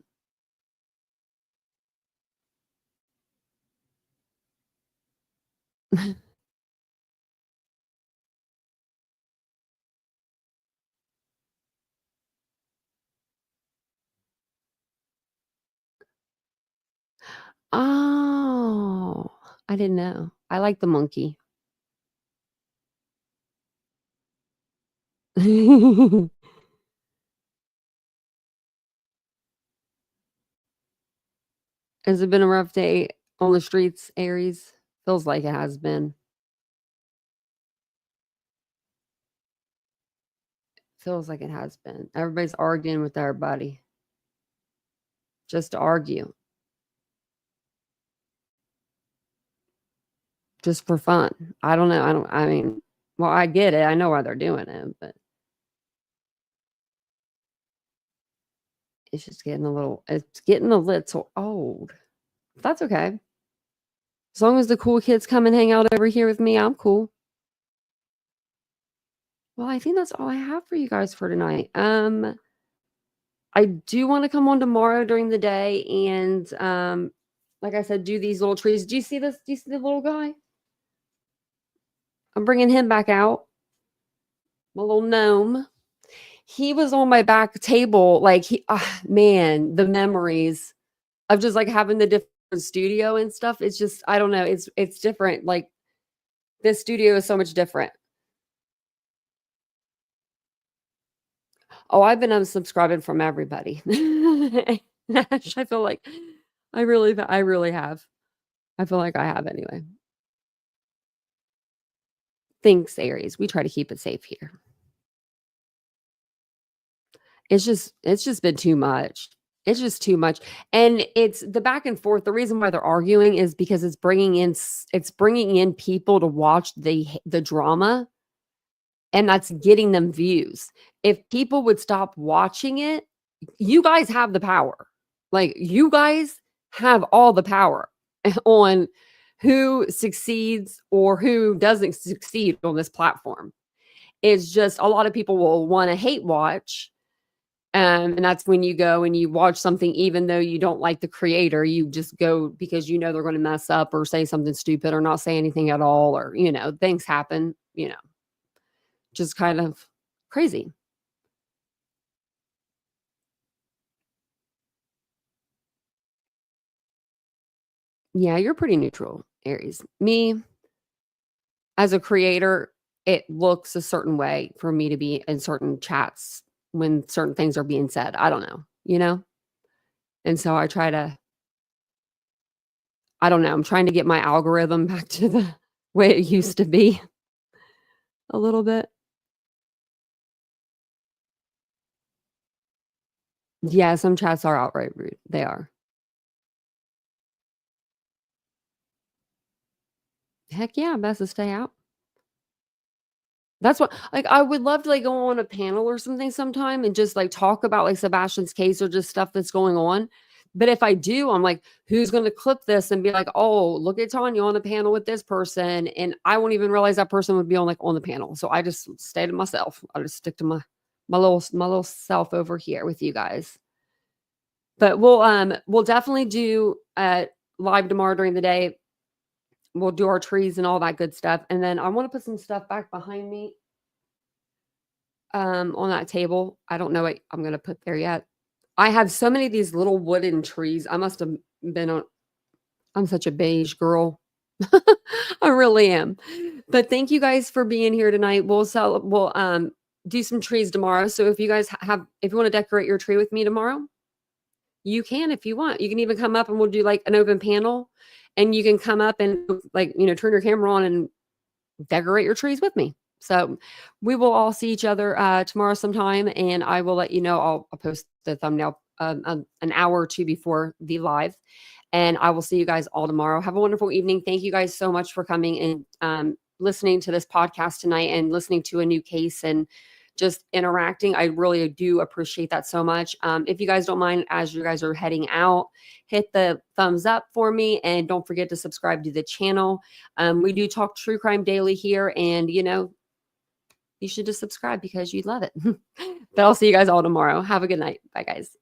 Oh, I didn't know. I like the monkey. Has it been a rough day on the streets, Aries? Feels like it has been. Feels like it has been. Everybody's arguing with everybody. Just to argue. Just for fun. I don't know. I mean, well, I get it. I know why they're doing it, but it's just getting a little old. That's okay. As long as the cool kids come and hang out over here with me, I'm cool. Well, I think that's all I have for you guys for tonight. I do want to come on tomorrow during the day and like I said, do these little trees. Do you see this? Do you see the little guy? I'm bringing him back out. My little gnome. He was on my back table. Like man, the memories of just like having the different studio and stuff. It's just, I don't know. It's different. Like this studio is so much different. Oh, I've been unsubscribing from everybody. I feel like I really have. I feel like I have anyway. Thanks, Aries. We try to keep it safe here. It's just been too much. It's just too much. And it's the back and forth. The reason why they're arguing is because it's bringing in people to watch the drama, and that's getting them views. If people would stop watching it, you guys have the power. Like you guys have all the power on who succeeds or who doesn't succeed on this platform. It's just a lot of people will want to hate watch. And that's when you go and you watch something, even though you don't like the creator, you just go because you know they're going to mess up or say something stupid or not say anything at all, or, things happen, just kind of crazy. Yeah, you're pretty neutral, Aries. Me, as a creator, it looks a certain way for me to be in certain chats when certain things are being said. I don't know, And so I don't know. I'm trying to get my algorithm back to the way it used to be a little bit. Yeah, some chats are outright rude. They are. Heck yeah, best to stay out. That's what, like, I would love to like go on a panel or something sometime and just like talk about like Sebastian's case or just stuff that's going on. But if I do, I'm like, who's going to clip this and be like, oh, look at Tanya on the panel with this person, and I won't even realize that person would be on the panel. So I just stay to myself. I just stick to my little self over here with you guys. But we'll definitely do live tomorrow during the day. We'll do our trees and all that good stuff. And then I want to put some stuff back behind me on that table. I don't know what I'm going to put there yet. I have so many of these little wooden trees. I must have been I'm such a beige girl. I really am. But thank you guys for being here tonight. We'll do some trees tomorrow. So if you guys if you want to decorate your tree with me tomorrow, you can if you want. You can even come up and we'll do like an open panel, and you can come up and like, turn your camera on and decorate your trees with me. So we will all see each other tomorrow sometime, and I will let you know. I'll post the thumbnail an hour or two before the live, and I will see you guys all tomorrow. Have a wonderful evening. Thank you guys so much for coming and listening to this podcast tonight and listening to a new case and just interacting. I really do appreciate that so much. If you guys don't mind, as you guys are heading out, hit the thumbs up for me, and don't forget to subscribe to the channel. We do talk true crime daily here, and you should just subscribe because you'd love it. But I'll see you guys all tomorrow. Have a good night. Bye, guys.